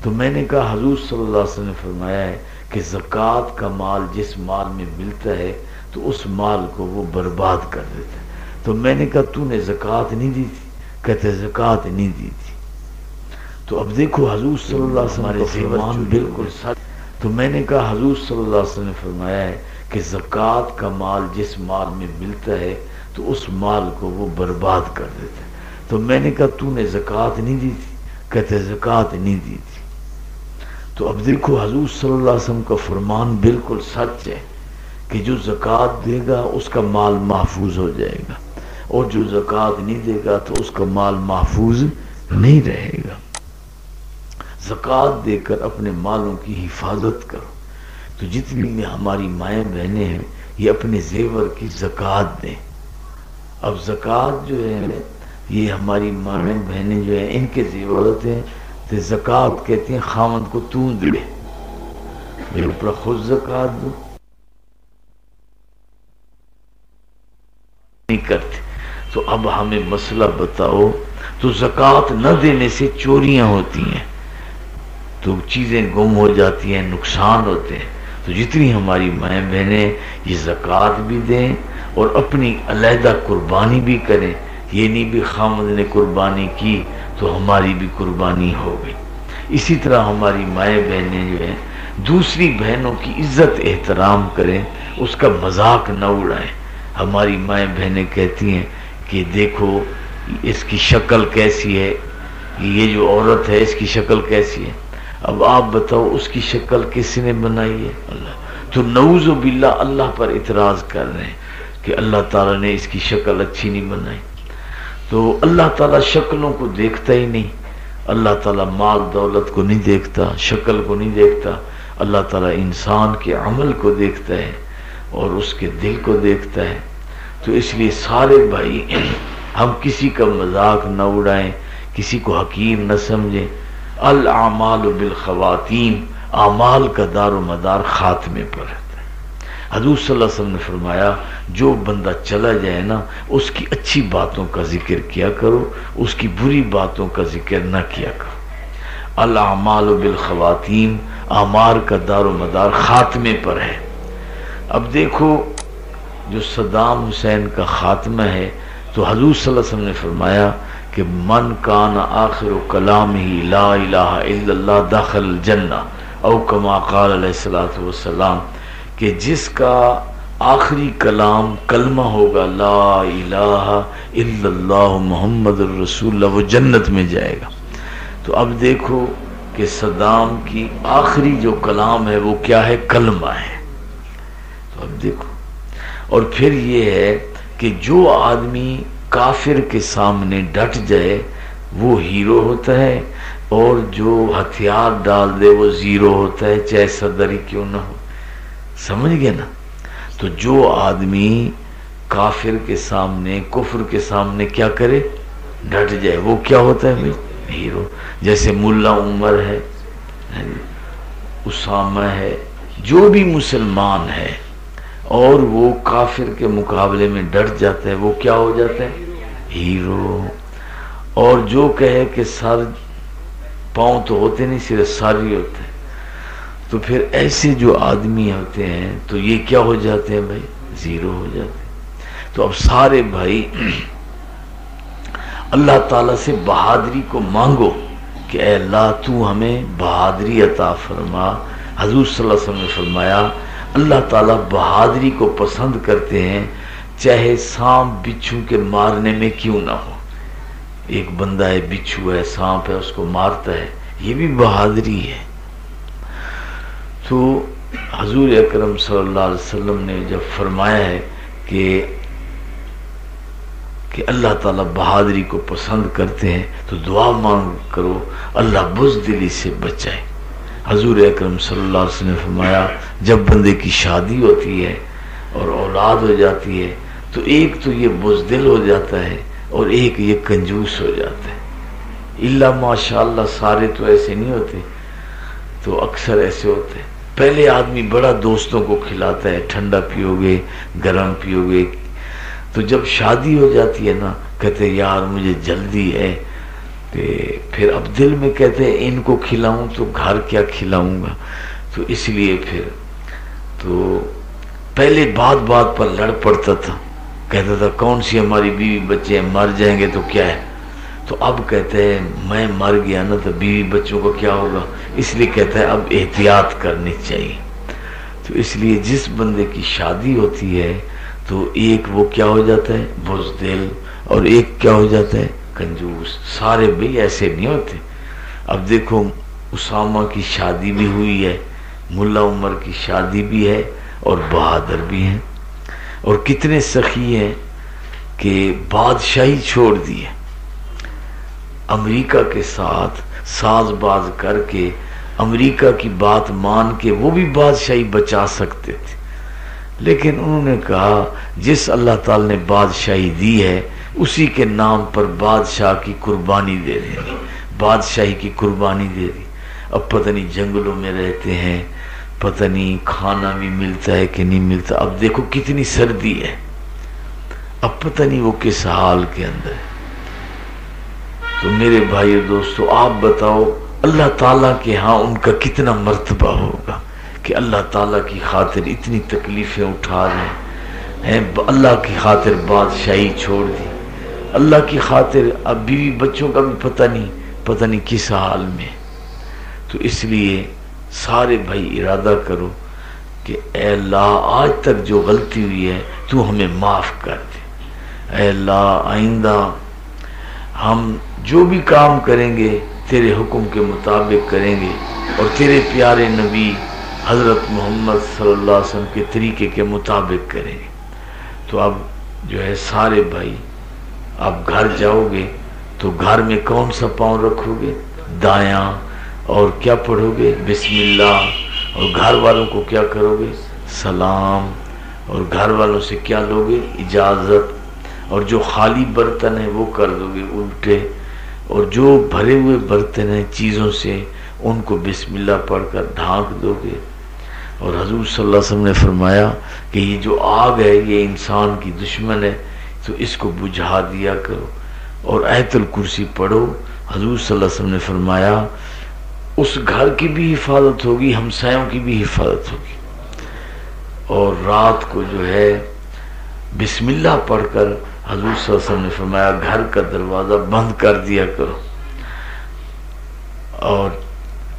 Speaker 1: تو میں نے کہا حضور صلی اللہ علیہ وسلم نے فرمایا ہے کہ زکوٰۃ کا مال جس مال میں ملتا ہے تو اس مال کو وہ برباد کر دیتا ہے. تو میں نے کہا تو نے زکوٰۃ نہیں دی تھی؟ کہتے زکوٰۃ نہیں دی تھی. تو اب دیکھو حضور صلی اللہ علیہ وسلم کا فرمان بالکل سچ. تو میں نے کہا حضور صلی اللہ علیہ وسلم نے فرمایا ہے کہ زکوٰۃ کا مال جس مال میں ملتا ہے تو اس مال کو وہ برباد کر دیتا ہے. تو میں نے کہا تو نے زکوٰۃ نہیں دی تھی؟ کہتے زکوٰۃ نہیں دی تھی. تو اب دیکھو حضور صلی اللہ علیہ وسلم کا فرمان بالکل سچ ہے کہ جو زکوٰۃ دے گا اس کا مال محفوظ ہو جائے گا، اور جو زکوٰۃ نہیں دے گا تو اس کا مال محفوظ نہیں رہے گا. زکوٰۃ دے کر اپنے مالوں کی حفاظت کرو. تو جتنی بھی ہماری مائیں بہنیں ہیں یہ اپنے زیور کی زکوٰۃ دیں. اب زکوٰۃ جو ہے یہ ہماری مائیں بہنیں جو ہیں ان کے زیورات ہیں، تو زکوٰۃ کہتے ہیں خاوند کو تو دے، میرے اوپر خود زکوٰۃ دو نہیں کرتے. تو اب ہمیں مسئلہ بتاؤ. تو زکوٰۃ نہ دینے سے چوریاں ہوتی ہیں، تو چیزیں گم ہو جاتی ہیں، نقصان ہوتے ہیں. تو جتنی ہماری مائیں بہنیں یہ زکوٰۃ بھی دیں اور اپنی علیحدہ قربانی بھی کریں. یہ نہیں بھی خامد نے قربانی کی تو ہماری بھی قربانی ہو گئی. اسی طرح ہماری مائیں بہنیں جو ہیں دوسری بہنوں کی عزت احترام کریں، اس کا مذاق نہ اڑائیں. ہماری مائیں بہنیں کہتی ہیں کہ دیکھو اس کی شکل کیسی ہے، یہ جو عورت ہے اس کی شکل کیسی ہے. اب آپ بتاؤ اس کی شکل کس نے بنائی ہے؟ اللہ. تو نعوذ باللہ اللہ پر اعتراض کر رہے ہیں کہ اللہ تعالیٰ نے اس کی شکل اچھی نہیں بنائی. تو اللہ تعالیٰ شکلوں کو دیکھتا ہی نہیں. اللہ تعالیٰ مال دولت کو نہیں دیکھتا، شکل کو نہیں دیکھتا. اللہ تعالیٰ انسان کے عمل کو دیکھتا ہے اور اس کے دل کو دیکھتا ہے. تو اس لیے سارے بھائی ہم کسی کا مذاق نہ اڑائیں، کسی کو حقیر نہ سمجھیں. الاعمال بالخواتیم، اعمال کا دار و مدار خاتمے پر رہتا ہے. حضور صلی اللہ علیہ وسلم نے فرمایا جو بندہ چلا جائے نا اس کی اچھی باتوں کا ذکر کیا کرو، اس کی بری باتوں کا ذکر نہ کیا کرو. الاعمال بالخواتیم، اعمال کا دار و مدار خاتمے پر ہے. اب دیکھو جو صدام حسین کا خاتمہ ہے تو حضور صلی اللہ علیہ وسلم نے فرمایا کہ من کان آخر کلامہ لا الہ الا اللہ دخل الجنہ، او کما قال علیہ الصلوۃ والسلام، کہ جس کا آخری کلام کلمہ ہوگا لا الہ الا اللہ محمد الرسول اللہ، وہ جنت میں جائے گا. تو اب دیکھو کہ صدام کی آخری جو کلام ہے وہ کیا ہے؟ کلمہ ہے. تو اب دیکھو، اور پھر یہ ہے کہ جو آدمی کافر کے سامنے ڈٹ جائے وہ ہیرو ہوتا ہے، اور جو ہتھیار ڈال دے وہ زیرو ہوتا ہے، چاہے صدر ہی کیوں نہ ہو. سمجھ گئے نا؟ تو جو آدمی کافر کے سامنے، کفر کے سامنے کیا کرے؟ ڈٹ جائے، وہ کیا ہوتا ہے بھائی؟ ہیرو. جیسے ملا عمر ہے، اسامہ ہے، جو بھی مسلمان ہے اور وہ کافر کے مقابلے میں ڈٹ جاتا ہے وہ کیا ہو جاتا ہے؟ ہیرو. اور جو کہے کہ سر پاؤں تو ہوتے نہیں، صرف سر ہی ہوتے ہیں، تو پھر ایسے جو آدمی ہوتے ہیں تو یہ کیا ہو جاتے ہیں بھائی؟ زیرو ہو جاتے ہیں. تو اب سارے بھائی اللہ تعالیٰ سے بہادری کو مانگو کہ اے اللہ تو ہمیں بہادری عطا فرما. حضور صلی اللہ علیہ وسلم نے فرمایا اللہ تعالیٰ بہادری کو پسند کرتے ہیں چاہے سانپ بچھو کے مارنے میں کیوں نہ ہو. ایک بندہ ہے، بچھو ہے، سانپ ہے، اس کو مارتا ہے، یہ بھی بہادری ہے. تو حضور اکرم صلی اللہ علیہ وسلم نے جب فرمایا ہے کہ کہ اللہ تعالیٰ بہادری کو پسند کرتے ہیں، تو دعا مانگ کرو اللہ بزدلی سے بچائے۔ حضور اکرم صلی اللہ علیہ وسلم نے فرمایا جب بندے کی شادی ہوتی ہے اور اولاد ہو جاتی ہے تو ایک تو یہ بزدل ہو جاتا ہے اور ایک یہ کنجوس ہو جاتا ہے۔ اللہ ماشاءاللہ سارے تو ایسے نہیں ہوتے، تو اکثر ایسے ہوتے ہیں۔ پہلے آدمی بڑا دوستوں کو کھلاتا ہے، ٹھنڈا پیو گے، گرم پیو گے، تو جب شادی ہو جاتی ہے نا کہتے ہیں یار مجھے جلدی ہے، پھر اب دل میں کہتے ہیں ان کو کھلاؤں تو گھر کیا کھلاؤں گا، تو اس لیے پھر تو پہلے بات بات پر لڑ پڑتا تھا، کہتا تھا کون سی ہماری بیوی بچے ہیں، مر جائیں گے تو کیا ہے، تو اب کہتے ہیں میں مر گیا نا تو بیوی بچوں کو کیا ہوگا، اس لیے کہتا ہے اب احتیاط کرنی چاہیے۔ تو اس لیے جس بندے کی شادی ہوتی ہے تو ایک وہ کیا ہو جاتا ہے بزدل اور ایک کیا ہو جاتا ہے کنجوس۔ سارے بھی ایسے نہیں ہوتے۔ اب دیکھو اسامہ کی شادی بھی ہوئی ہے، ملا عمر کی شادی بھی ہے اور بہادر بھی ہیں، اور کتنے سخی ہیں کہ بادشاہی چھوڑ دی ہے، امریکہ کے ساتھ ساز باز کر کے امریکہ کی بات مان کے وہ بھی بادشاہی بچا سکتے تھے، لیکن انہوں نے کہا جس اللہ تعالی نے بادشاہی دی ہے اسی کے نام پر بادشاہ کی قربانی دے دینی، بادشاہی کی قربانی دے دی۔ اب پتہ نہیں جنگلوں میں رہتے ہیں، پتہ نہیں کھانا بھی ملتا ہے کہ نہیں ملتا، اب دیکھو کتنی سردی ہے، اب پتہ نہیں وہ کس حال کے اندر ہے۔ تو میرے بھائی اور دوستو آپ بتاؤ اللہ تعالیٰ کے ہاں ان کا کتنا مرتبہ ہوگا کہ اللہ تعالیٰ کی خاطر اتنی تکلیفیں اٹھا رہے ہیں، اللہ کی خاطر بادشاہی چھوڑ دی، اللہ کی خاطر اب بیوی بچوں کا بھی پتہ نہیں کس حال میں۔ تو اس لیے سارے بھائی ارادہ کرو کہ اے اللہ آج تک جو غلطی ہوئی ہے تو ہمیں معاف کر دے، اے اللہ آئندہ ہم جو بھی کام کریں گے تیرے حکم کے مطابق کریں گے اور تیرے پیارے نبی حضرت محمد صلی اللہ علیہ وسلم کے طریقے کے مطابق کریں گے۔ تو اب جو ہے سارے بھائی آپ گھر جاؤ گے تو گھر میں کون سا پاؤں رکھو گے، دایاں، اور کیا پڑھو گے بسم اللہ، اور گھر والوں کو کیا کرو گے سلام، اور گھر والوں سے کیا لو گے اجازت، اور جو خالی برتن ہے وہ کر دو گے الٹے، اور جو بھرے ہوئے برتن ہیں چیزوں سے ان کو بسم اللہ پڑھ کر ڈھانک دو گے۔ اور حضور صلی اللہ علیہ وسلم نے فرمایا کہ یہ جو آگ ہے یہ انسان کی دشمن ہے تو اس کو بجھا دیا کرو، اور آیت الکرسی پڑھو۔ حضور صلی اللہ علیہ وسلم نے فرمایا اس گھر کی بھی حفاظت ہوگی، ہمسایوں کی بھی حفاظت ہوگی، اور رات کو جو ہے بسم اللہ پڑھ کر حضور صلی اللہ علیہ وسلم نے فرمایا گھر کا دروازہ بند کر دیا کرو، اور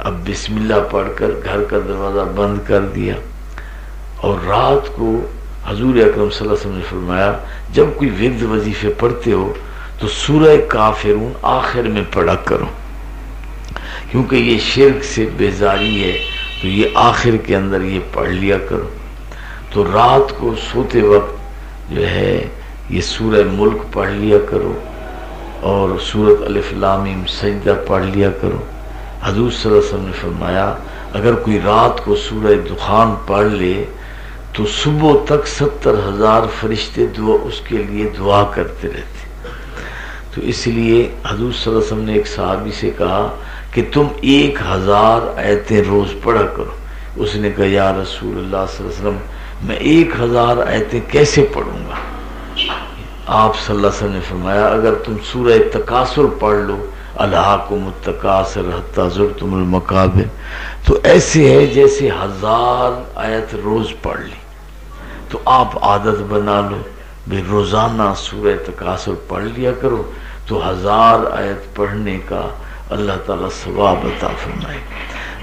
Speaker 1: اب بسم اللہ پڑھ کر گھر کا دروازہ بند کر دیا، اور رات کو حضور اکرم صلی اللہ علیہ وسلم نے فرمایا جب کوئی ورد وظیفے پڑھتے ہو تو سورہ کافرون آخر میں پڑھا کرو، کیونکہ یہ شرک سے بیزاری ہے، تو یہ آخر کے اندر یہ پڑھ لیا کرو۔ تو رات کو سوتے وقت جو ہے یہ سورہ ملک پڑھ لیا کرو، اور سورۃ الف لام میم سجدہ پڑھ لیا کرو۔ حضور صلی اللہ علیہ وسلم نے فرمایا اگر کوئی رات کو سورہ دخان پڑھ لے تو صبح تک 70,000 فرشتے اس کے لیے دعا کرتے رہتے۔ تو اس لیے حضور صلی اللہ علیہ وسلم نے ایک صحابی سے کہا کہ تم 1000 آیتیں روز پڑھا کرو۔ اس نے کہا یا رسول اللہ صلی اللہ علیہ وسلم میں 1000 آیتیں کیسے پڑھوں گا؟ آپ صلی اللہ علیہ وسلم نے فرمایا اگر تم سورہ تکاثر پڑھ لو، الہاکم التکاثر حتی زرتم المقابر، تو ایسے ہے جیسے 1000 آیت روز پڑھ لی۔ تو آپ عادت بنا لو بھی روزانہ سورہ تکاثر پڑھ لیا کرو، تو 1000 آیت پڑھنے کا اللہ تعالیٰ ثواب عطا فرمائے۔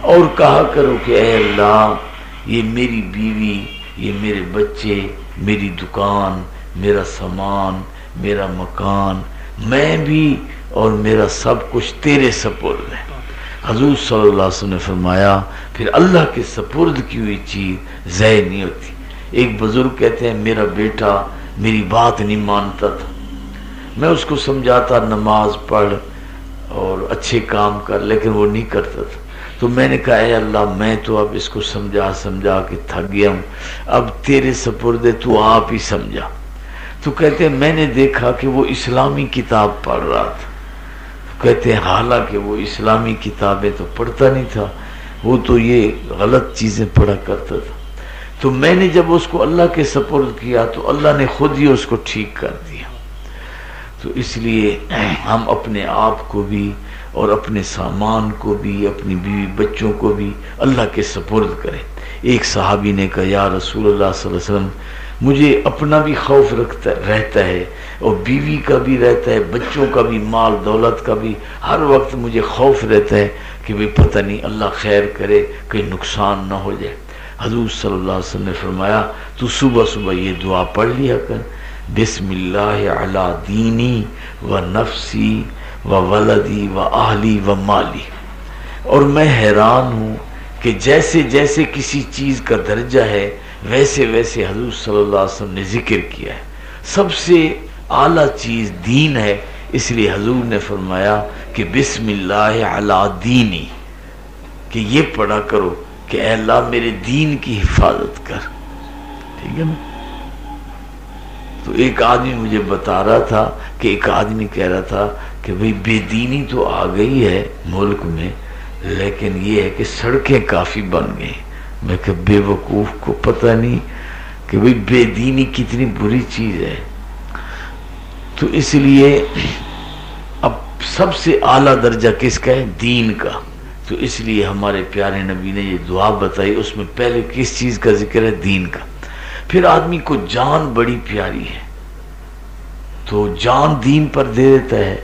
Speaker 1: اور کہا کرو کہ اے اللہ یہ میری بیوی، یہ میرے بچے، میری دکان، میرا سامان، میرا مکان، میں بھی اور میرا سب کچھ تیرے سپرد ہے۔ حضور صلی اللہ علیہ وسلم نے فرمایا پھر اللہ کے سپرد کی ہوئی چیز ضائع نہیں ہوتی۔ ایک بزرگ کہتے ہیں میرا بیٹا میری بات نہیں مانتا تھا، میں اس کو سمجھاتا نماز پڑھ اور اچھے کام کر، لیکن وہ نہیں کرتا تھا. تو میں نے کہا اے اللہ میں تو اب اس کو سمجھا کے تھک گیا ہوں، اب تیرے سپرد ہے، تو آپ ہی سمجھا. تو کہتے ہیں میں نے دیکھا کہ وہ اسلامی کتاب پڑھ رہا تھا. کہتے ہیں حالانکہ وہ اسلامی کتابیں تو پڑھتا نہیں تھا، وہ تو یہ غلط چیزیں پڑھا کرتا تھا. تو میں نے جب اس کو اللہ کے سپرد کیا تو اللہ نے خود ہی اس کو ٹھیک کر دیا. تو اس لیے ہم اپنے آپ کو بھی اور اپنے سامان کو بھی، اپنی بیوی بچوں کو بھی اللہ کے سپرد کریں. ایک صحابی نے کہا یا رسول اللہ صلی اللہ علیہ وسلم مجھے اپنا بھی خوف رہتا ہے اور بیوی کا بھی رہتا ہے، بچوں کا بھی، مال دولت کا بھی، ہر وقت مجھے خوف رہتا ہے کہ بھی پتہ نہیں اللہ خیر کرے کہیں نقصان نہ ہو جائے. حضور صلی اللہ علیہ وسلم نے فرمایا تو صبح صبح یہ دعا پڑھ لیا کر، بسم اللہ علی دینی و نفسی و ولدی و اہلی و مالی. اور میں حیران ہوں کہ جیسے جیسے کسی چیز کا درجہ ہے ویسے ویسے حضور صلی اللہ علیہ وسلم نے ذکر کیا ہے. سب سے اعلیٰ چیز دین ہے، اس لیے حضور نے فرمایا کہ بسم اللہ علی دینی، کہ یہ پڑھا کرو کہ اے اللہ میرے دین کی حفاظت کر. ٹھیک ہے نا. تو ایک آدمی مجھے بتا رہا تھا کہ ایک آدمی کہہ رہا تھا کہ بھئی بے دینی تو آ گئی ہے ملک میں، لیکن یہ ہے کہ سڑکیں کافی بن گئی. میں کہ بے وقوف کو پتہ نہیں کہ بھئی بے دینی کتنی بری چیز ہے. تو اس لیے اب سب سے اعلیٰ درجہ کس کا ہے؟ دین کا. تو اس لیے ہمارے پیارے نبی نے یہ دعا بتائی، اس میں پہلے کس چیز کا ذکر ہے؟ دین کا. پھر آدمی کو جان بڑی پیاری ہے تو جان دین پر دے دیتا ہے،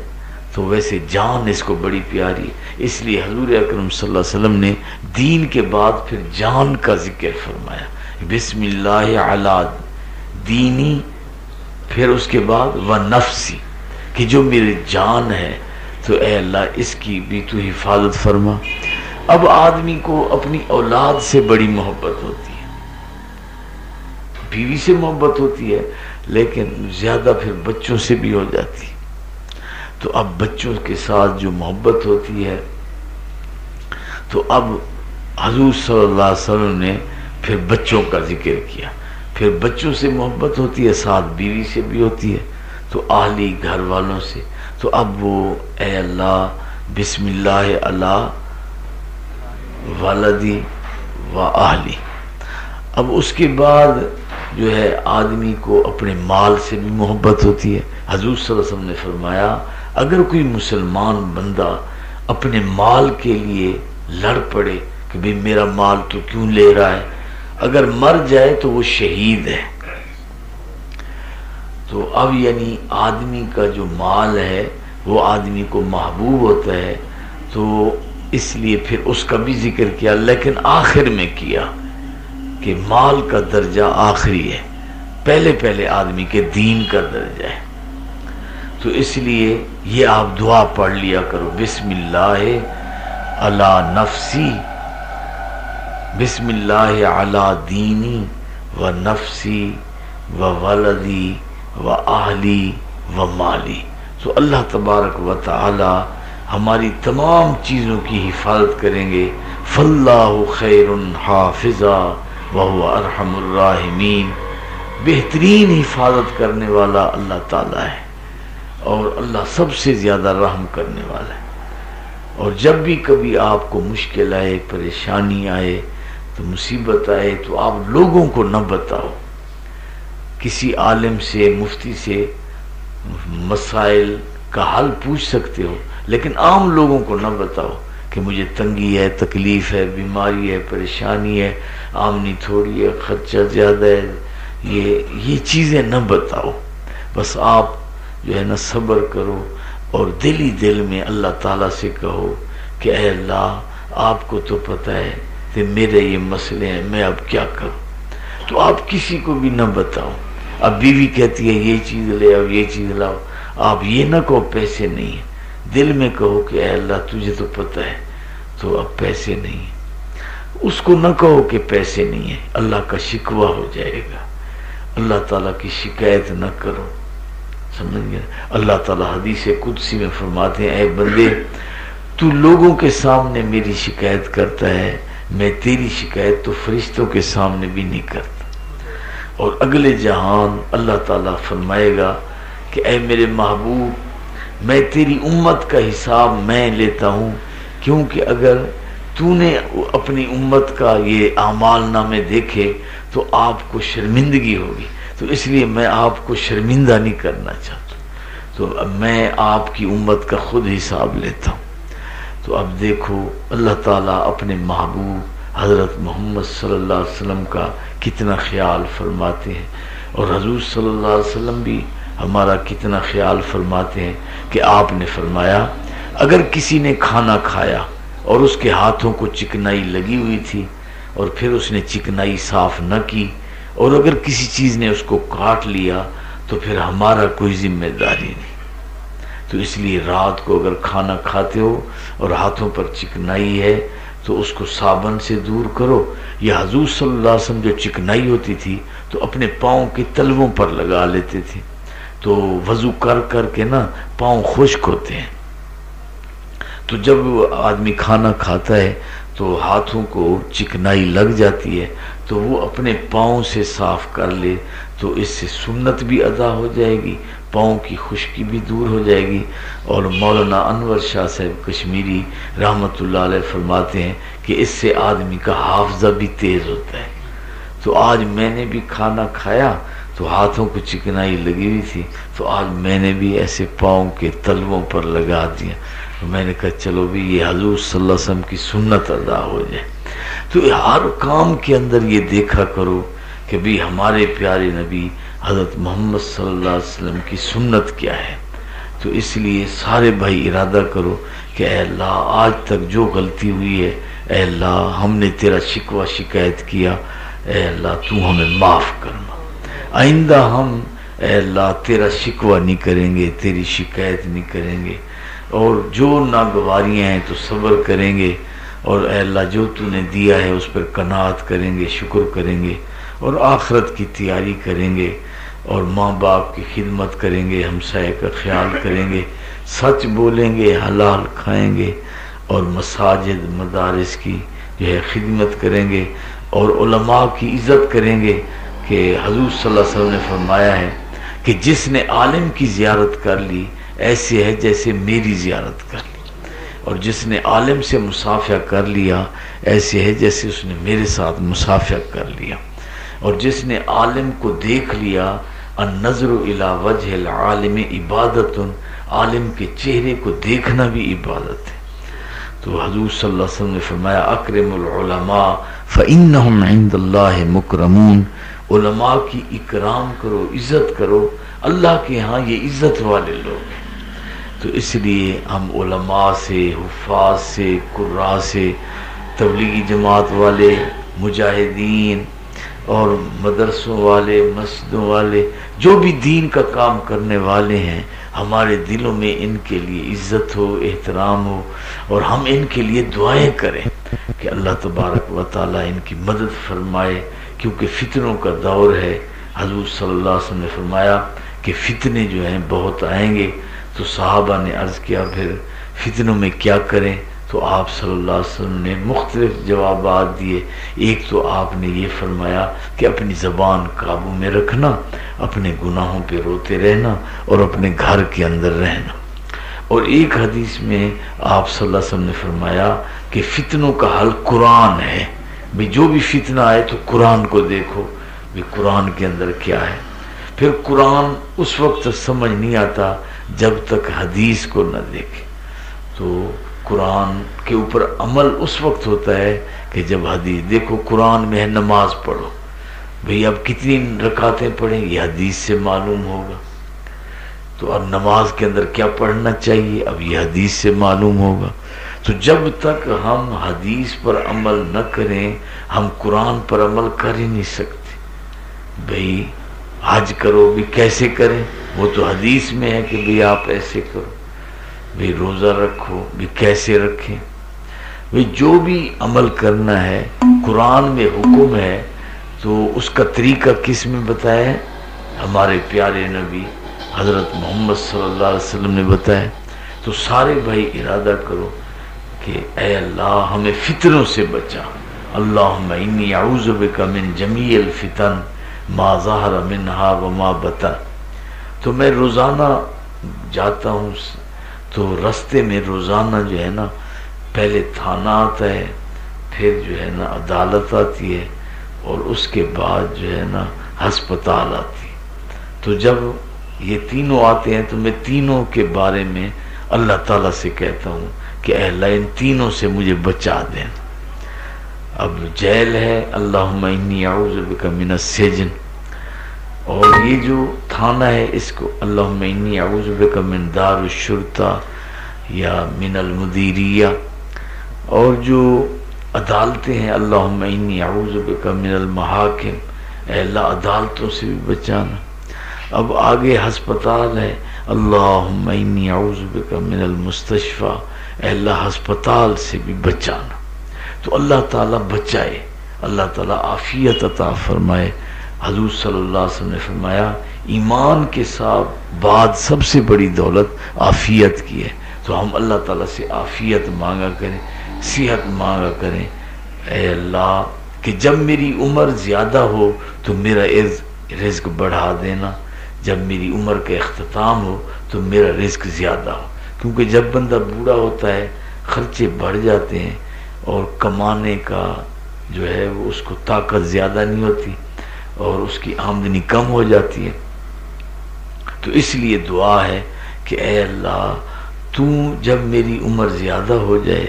Speaker 1: تو ویسے جان اس کو بڑی پیاری ہے. اس لیے حضور اکرم صلی اللہ علیہ وسلم نے دین کے بعد پھر جان کا ذکر فرمایا، بسم اللہ علی دینی، پھر اس کے بعد و نفسی، کہ جو میری جان ہے تو اے اللہ اس کی بھی تو حفاظت فرما. اب آدمی کو اپنی اولاد سے بڑی محبت ہوتی ہے، بیوی سے محبت ہوتی ہے، لیکن زیادہ پھر بچوں سے بھی ہو جاتی. تو اب بچوں کے ساتھ جو محبت ہوتی ہے تو اب حضور صلی اللہ علیہ وسلم نے پھر بچوں کا ذکر کیا. پھر بچوں سے محبت ہوتی ہے، ساتھ بیوی سے بھی ہوتی ہے، تو اہلی گھر والوں سے. تو اب وہ اے اللہ بسم اللہ علی ولدی و اہلی. اب اس کے بعد جو ہے آدمی کو اپنے مال سے بھی محبت ہوتی ہے. حضور صلی اللہ علیہ وسلم نے فرمایا اگر کوئی مسلمان بندہ اپنے مال کے لیے لڑ پڑے کہ بھئی میرا مال تو کیوں لے رہا ہے، اگر مر جائے تو وہ شہید ہے. تو اب یعنی آدمی کا جو مال ہے وہ آدمی کو محبوب ہوتا ہے، تو اس لیے پھر اس کا بھی ذکر کیا، لیکن آخر میں کیا کہ مال کا درجہ آخری ہے، پہلے آدمی کے دین کا درجہ ہے. تو اس لیے یہ آپ دعا پڑھ لیا کرو، بسم اللہ علی نفسی، بسم اللہ علی دینی و نفسی و ولدی و اہلی و مالی. تو اللہ تبارک و تعالی ہماری تمام چیزوں کی حفاظت کریں گے. فاللہ خیر حافظا وہو ارحم الراحمین. بہترین حفاظت کرنے والا اللہ تعالی ہے اور اللہ سب سے زیادہ رحم کرنے والا ہے. اور جب بھی کبھی آپ کو مشکل آئے، پریشانی آئے، تو مصیبت آئے، تو آپ لوگوں کو نہ بتاؤ. کسی عالم سے، مفتی سے مسائل کا حل پوچھ سکتے ہو، لیکن عام لوگوں کو نہ بتاؤ کہ مجھے تنگی ہے، تکلیف ہے، بیماری ہے، پریشانی ہے، آمدنی تھوڑی ہے، خرچہ زیادہ ہے، یہ چیزیں نہ بتاؤ. بس آپ جو ہے نا صبر کرو اور دل ہی دل میں اللہ تعالیٰ سے کہو کہ اے اللہ آپ کو تو پتہ ہے کہ میرے یہ مسئلے ہیں، میں اب کیا کروں. تو آپ کسی کو بھی نہ بتاؤ. اب بیوی کہتی ہے یہ چیز لے آؤ، یہ چیز لاؤ، آپ یہ نہ کہو پیسے نہیں ہیں، دل میں کہو کہ اے اللہ تجھے تو پتہ ہے تو اب پیسے نہیں ہیں. اس کو نہ کہو کہ پیسے نہیں ہیں، اللہ کا شکوہ ہو جائے گا. اللہ تعالیٰ کی شکایت نہ کرو. سمجھ گئے؟ اللہ تعالیٰ حدیث قدسی میں فرماتے ہیں اے بندے تو لوگوں کے سامنے میری شکایت کرتا ہے، میں تیری شکایت تو فرشتوں کے سامنے بھی نہیں کرتا۔ اور اگلے جہان اللہ تعالیٰ فرمائے گا کہ اے میرے محبوب میں تیری امت کا حساب میں لیتا ہوں، کیونکہ اگر تو نے اپنی امت کا یہ اعمال نامے دیکھے تو آپ کو شرمندگی ہوگی، تو اس لیے میں آپ کو شرمندہ نہیں کرنا چاہتا، تو اب میں آپ کی امت کا خود حساب لیتا ہوں۔ تو اب دیکھو اللہ تعالیٰ اپنے محبوب حضرت محمد صلی اللہ علیہ وسلم کا کتنا خیال فرماتے ہیں، اور حضور صلی اللہ علیہ وسلم بھی ہمارا کتنا خیال فرماتے ہیں کہ آپ نے فرمایا اگر کسی نے کھانا کھایا اور اس کے ہاتھوں کو چکنائی لگی ہوئی تھی اور پھر اس نے چکنائی صاف نہ کی، اور اگر کسی چیز نے اس کو کاٹ لیا تو پھر ہمارا کوئی ذمہ داری نہیں۔ تو اس لیے رات کو اگر کھانا کھاتے ہو اور ہاتھوں پر چکنائی ہے تو اس کو صابن سے دور کرو، یا حضور صلی اللہ علیہ وسلم جو چکنائی ہوتی تھی تو اپنے پاؤں کے تلووں پر لگا لیتے تھے، تو وضو کر کر کے نا پاؤں خشک ہوتے ہیں، تو جب آدمی کھانا کھاتا ہے تو ہاتھوں کو چکنائی لگ جاتی ہے تو وہ اپنے پاؤں سے صاف کر لے، تو اس سے سنت بھی ادا ہو جائے گی، پاؤں کی خشکی بھی دور ہو جائے گی۔ اور مولانا انور شاہ صاحب کشمیری رحمت اللہ علیہ فرماتے ہیں کہ اس سے آدمی کا حافظہ بھی تیز ہوتا ہے۔ تو آج میں نے بھی کھانا کھایا تو ہاتھوں کو چکنائی لگی ہوئی تھی، تو آج میں نے بھی ایسے پاؤں کے تلووں پر لگا دیا، تو میں نے کہا چلو بھی یہ حضور صلی اللہ علیہ وسلم کی سنت ادا ہو جائے۔ تو ہر کام کے اندر یہ دیکھا کرو کہ بھی ہمارے پیارے نبی حضرت محمد صلی اللہ علیہ وسلم کی سنت کیا ہے۔ تو اس لیے سارے بھائی ارادہ کرو کہ اے اللہ آج تک جو غلطی ہوئی ہے، اے اللہ ہم نے تیرا شکوہ شکایت کیا، اے اللہ تو ہمیں معاف کرنا، آئندہ ہم اے اللہ تیرا شکوہ نہیں کریں گے، تیری شکایت نہیں کریں گے، اور جو ناگواریاں ہیں تو صبر کریں گے، اور اے اللہ جو تو نے دیا ہے اس پر قناعت کریں گے، شکر کریں گے، اور آخرت کی تیاری کریں گے، اور ماں باپ کی خدمت کریں گے، ہمسائے کا خیال کریں گے، سچ بولیں گے، حلال کھائیں گے، اور مساجد مدارس کی جو ہے خدمت کریں گے، اور علماء کی عزت کریں گے، کہ حضور صلی اللہ علیہ وسلم نے فرمایا ہے کہ جس نے عالم کی زیارت کر لی ایسے ہے جیسے میری زیارت کر لی، اور جس نے عالم سے مصافحہ کر لیا ایسے ہے جیسے اس نے میرے ساتھ مصافحہ کر لیا، اور جس نے عالم کو دیکھ لیا، النظر الی وجہ العالم عبادت، عالم کے چہرے کو دیکھنا بھی عبادت ہے۔ تو حضور صلی اللہ علیہ وسلم نے فرمایا اکرم العلماء فإنہم عند اللہ مکرمون، علماء کی اکرام کرو، عزت کرو، اللہ کے ہاں یہ عزت والے لوگ ہیں۔ تو اس لیے ہم علماء سے، حفاظ سے، قراء سے، تبلیغی جماعت والے، مجاہدین اور مدرسوں والے، مسجدوں والے، جو بھی دین کا کام کرنے والے ہیں، ہمارے دلوں میں ان کے لیے عزت ہو، احترام ہو، اور ہم ان کے لیے دعائیں کریں کہ اللہ تبارک و تعالیٰ ان کی مدد فرمائے، کیونکہ فتنوں کا دور ہے۔ حضور صلی اللہ علیہ وسلم نے فرمایا کہ فتنے جو ہیں بہت آئیں گے، تو صحابہ نے عرض کیا پھر فتنوں میں کیا کریں؟ تو آپ صلی اللہ علیہ وسلم نے مختلف جوابات دیے۔ ایک تو آپ نے یہ فرمایا کہ اپنی زبان قابو میں رکھنا، اپنے گناہوں پہ روتے رہنا، اور اپنے گھر کے اندر رہنا۔ اور ایک حدیث میں آپ صلی اللہ علیہ وسلم نے فرمایا کہ فتنوں کا حل قرآن ہے، بھی جو بھی فتنہ آئے تو قرآن کو دیکھو، بھی قرآن کے اندر کیا ہے۔ پھر قرآن اس وقت سمجھ نہیں آتا جب تک حدیث کو نہ دیکھے، تو قرآن کے اوپر عمل اس وقت ہوتا ہے کہ جب حدیث دیکھو۔ قرآن میں ہے نماز پڑھو، بھئی اب کتنی رکعتیں پڑھیں یہ حدیث سے معلوم ہوگا، تو اب نماز کے اندر کیا پڑھنا چاہیے اب یہ حدیث سے معلوم ہوگا۔ تو جب تک ہم حدیث پر عمل نہ کریں ہم قرآن پر عمل کر ہی نہیں سکتے۔ بھئی حج کرو بھی کیسے کریں، وہ تو حدیث میں ہے کہ بھئی آپ ایسے کرو، بھئی روزہ رکھو بھی کیسے رکھیں، بھئی جو بھی عمل کرنا ہے قرآن میں حکم ہے، تو اس کا طریقہ کس میں بتایا ہے؟ ہمارے پیارے نبی حضرت محمد صلی اللہ علیہ وسلم نے بتایا. تو سارے بھائی ارادہ کرو کہ اے اللہ ہمیں فتنوں سے بچا. اللہم انی اعوذ بک من جمیع الفتن ما ظہر منہا وما بطن. تو میں روزانہ جاتا ہوں تو رستے میں روزانہ جو ہے نا پہلے تھانہ آتا ہے، پھر جو ہے نا عدالت آتی ہے، اور اس کے بعد جو ہے نا ہسپتال آتی ہے. تو جب یہ تینوں آتے ہیں تو میں تینوں کے بارے میں اللہ تعالیٰ سے کہتا ہوں کہ اے اللہ ان تینوں سے مجھے بچا دینا. اب جیل ہے، اللہم انی اعوذ بک من السجن. اور یہ جو تھانہ ہے اس کو اللہم انی اعوذ بک من دار الشرطہ یا من المدیریہ. اور جو عدالتیں ہیں اللہم انی اعوذ بک من المحاکم، اے اللہ عدالتوں سے بھی بچانا. اب آگے ہسپتال ہے، اللہم انی اعوذ بک من المستشفى، اے اللہ ہسپتال سے بھی بچانا. تو اللہ تعالیٰ بچائے، اللہ تعالیٰ عافیت عطا فرمائے. حضور صلی اللہ علیہ وسلم نے فرمایا ایمان کے ساتھ بعد سب سے بڑی دولت عافیت کی ہے. تو ہم اللہ تعالیٰ سے عافیت مانگا کریں، صحت مانگا کریں. اے اللہ کہ جب میری عمر زیادہ ہو تو میرا رزق بڑھا دینا، جب میری عمر کا اختتام ہو تو میرا رزق زیادہ ہو. کیونکہ جب بندہ بوڑھا ہوتا ہے خرچے بڑھ جاتے ہیں اور کمانے کا جو ہے وہ اس کو طاقت زیادہ نہیں ہوتی اور اس کی آمدنی کم ہو جاتی ہے. تو اس لیے دعا ہے کہ اے اللہ تو جب میری عمر زیادہ ہو جائے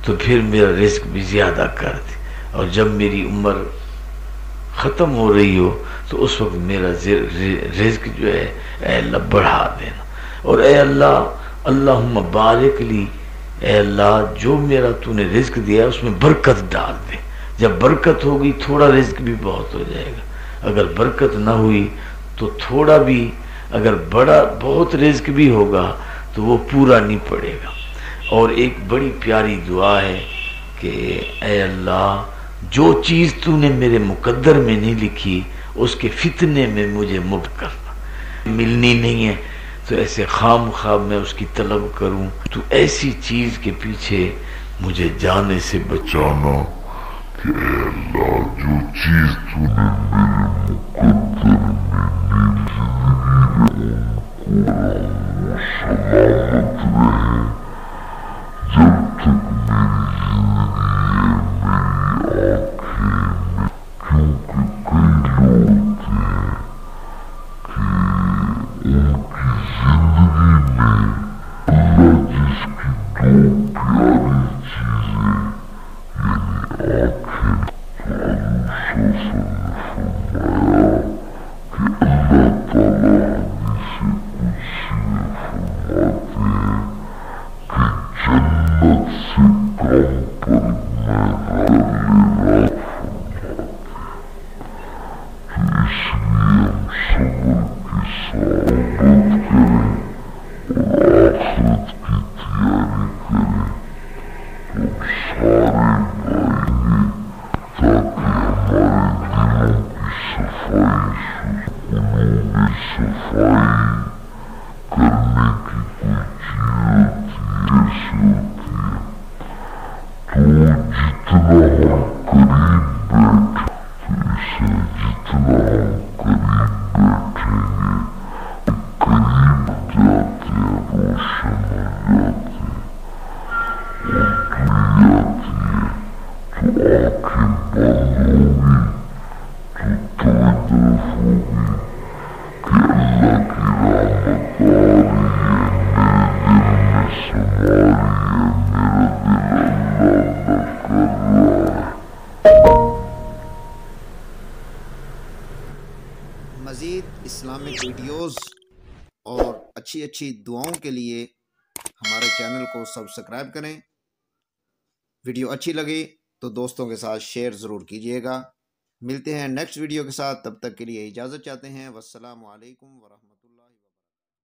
Speaker 1: تو پھر میرا رزق بھی زیادہ کر دے، اور جب میری عمر ختم ہو رہی ہو تو اس وقت میرا رزق جو ہے اے اللہ بڑھا دینا. اور اے اللہ اللہم بارک لی، اے اللہ جو میرا تو نے رزق دیا ہے اس میں برکت ڈال دے. جب برکت ہوگی تھوڑا رزق بھی بہت ہو جائے گا، اگر برکت نہ ہوئی تو تھوڑا بھی، اگر بڑا بہت رزق بھی ہوگا تو وہ پورا نہیں پڑے گا. اور ایک بڑی پیاری دعا ہے کہ اے اللہ جو چیز تو نے میرے مقدر میں نہیں لکھی اس کے فتنے میں مجھے مبتلا کرنا. ملنی نہیں ہے تو ایسے خام خواب میں اس کی طلب کروں، تو ایسی چیز کے پیچھے مجھے جانے سے بچانا کہ اے اللہ جو چیز تو نے میرے مقدر میں نہیں لکھی وہ سلامت رہے جب تک میری
Speaker 3: مزید اسلامک ویڈیوز اور اچھی دعاؤں کے لیے ہمارے چینل کو سبسکرائب کریں. ویڈیو اچھی لگی تو دوستوں کے ساتھ شیئر ضرور کیجیے گا. ملتے ہیں نیکسٹ ویڈیو کے ساتھ، تب تک کے لیے اجازت چاہتے ہیں. والسلام علیکم ورحمۃ اللہ.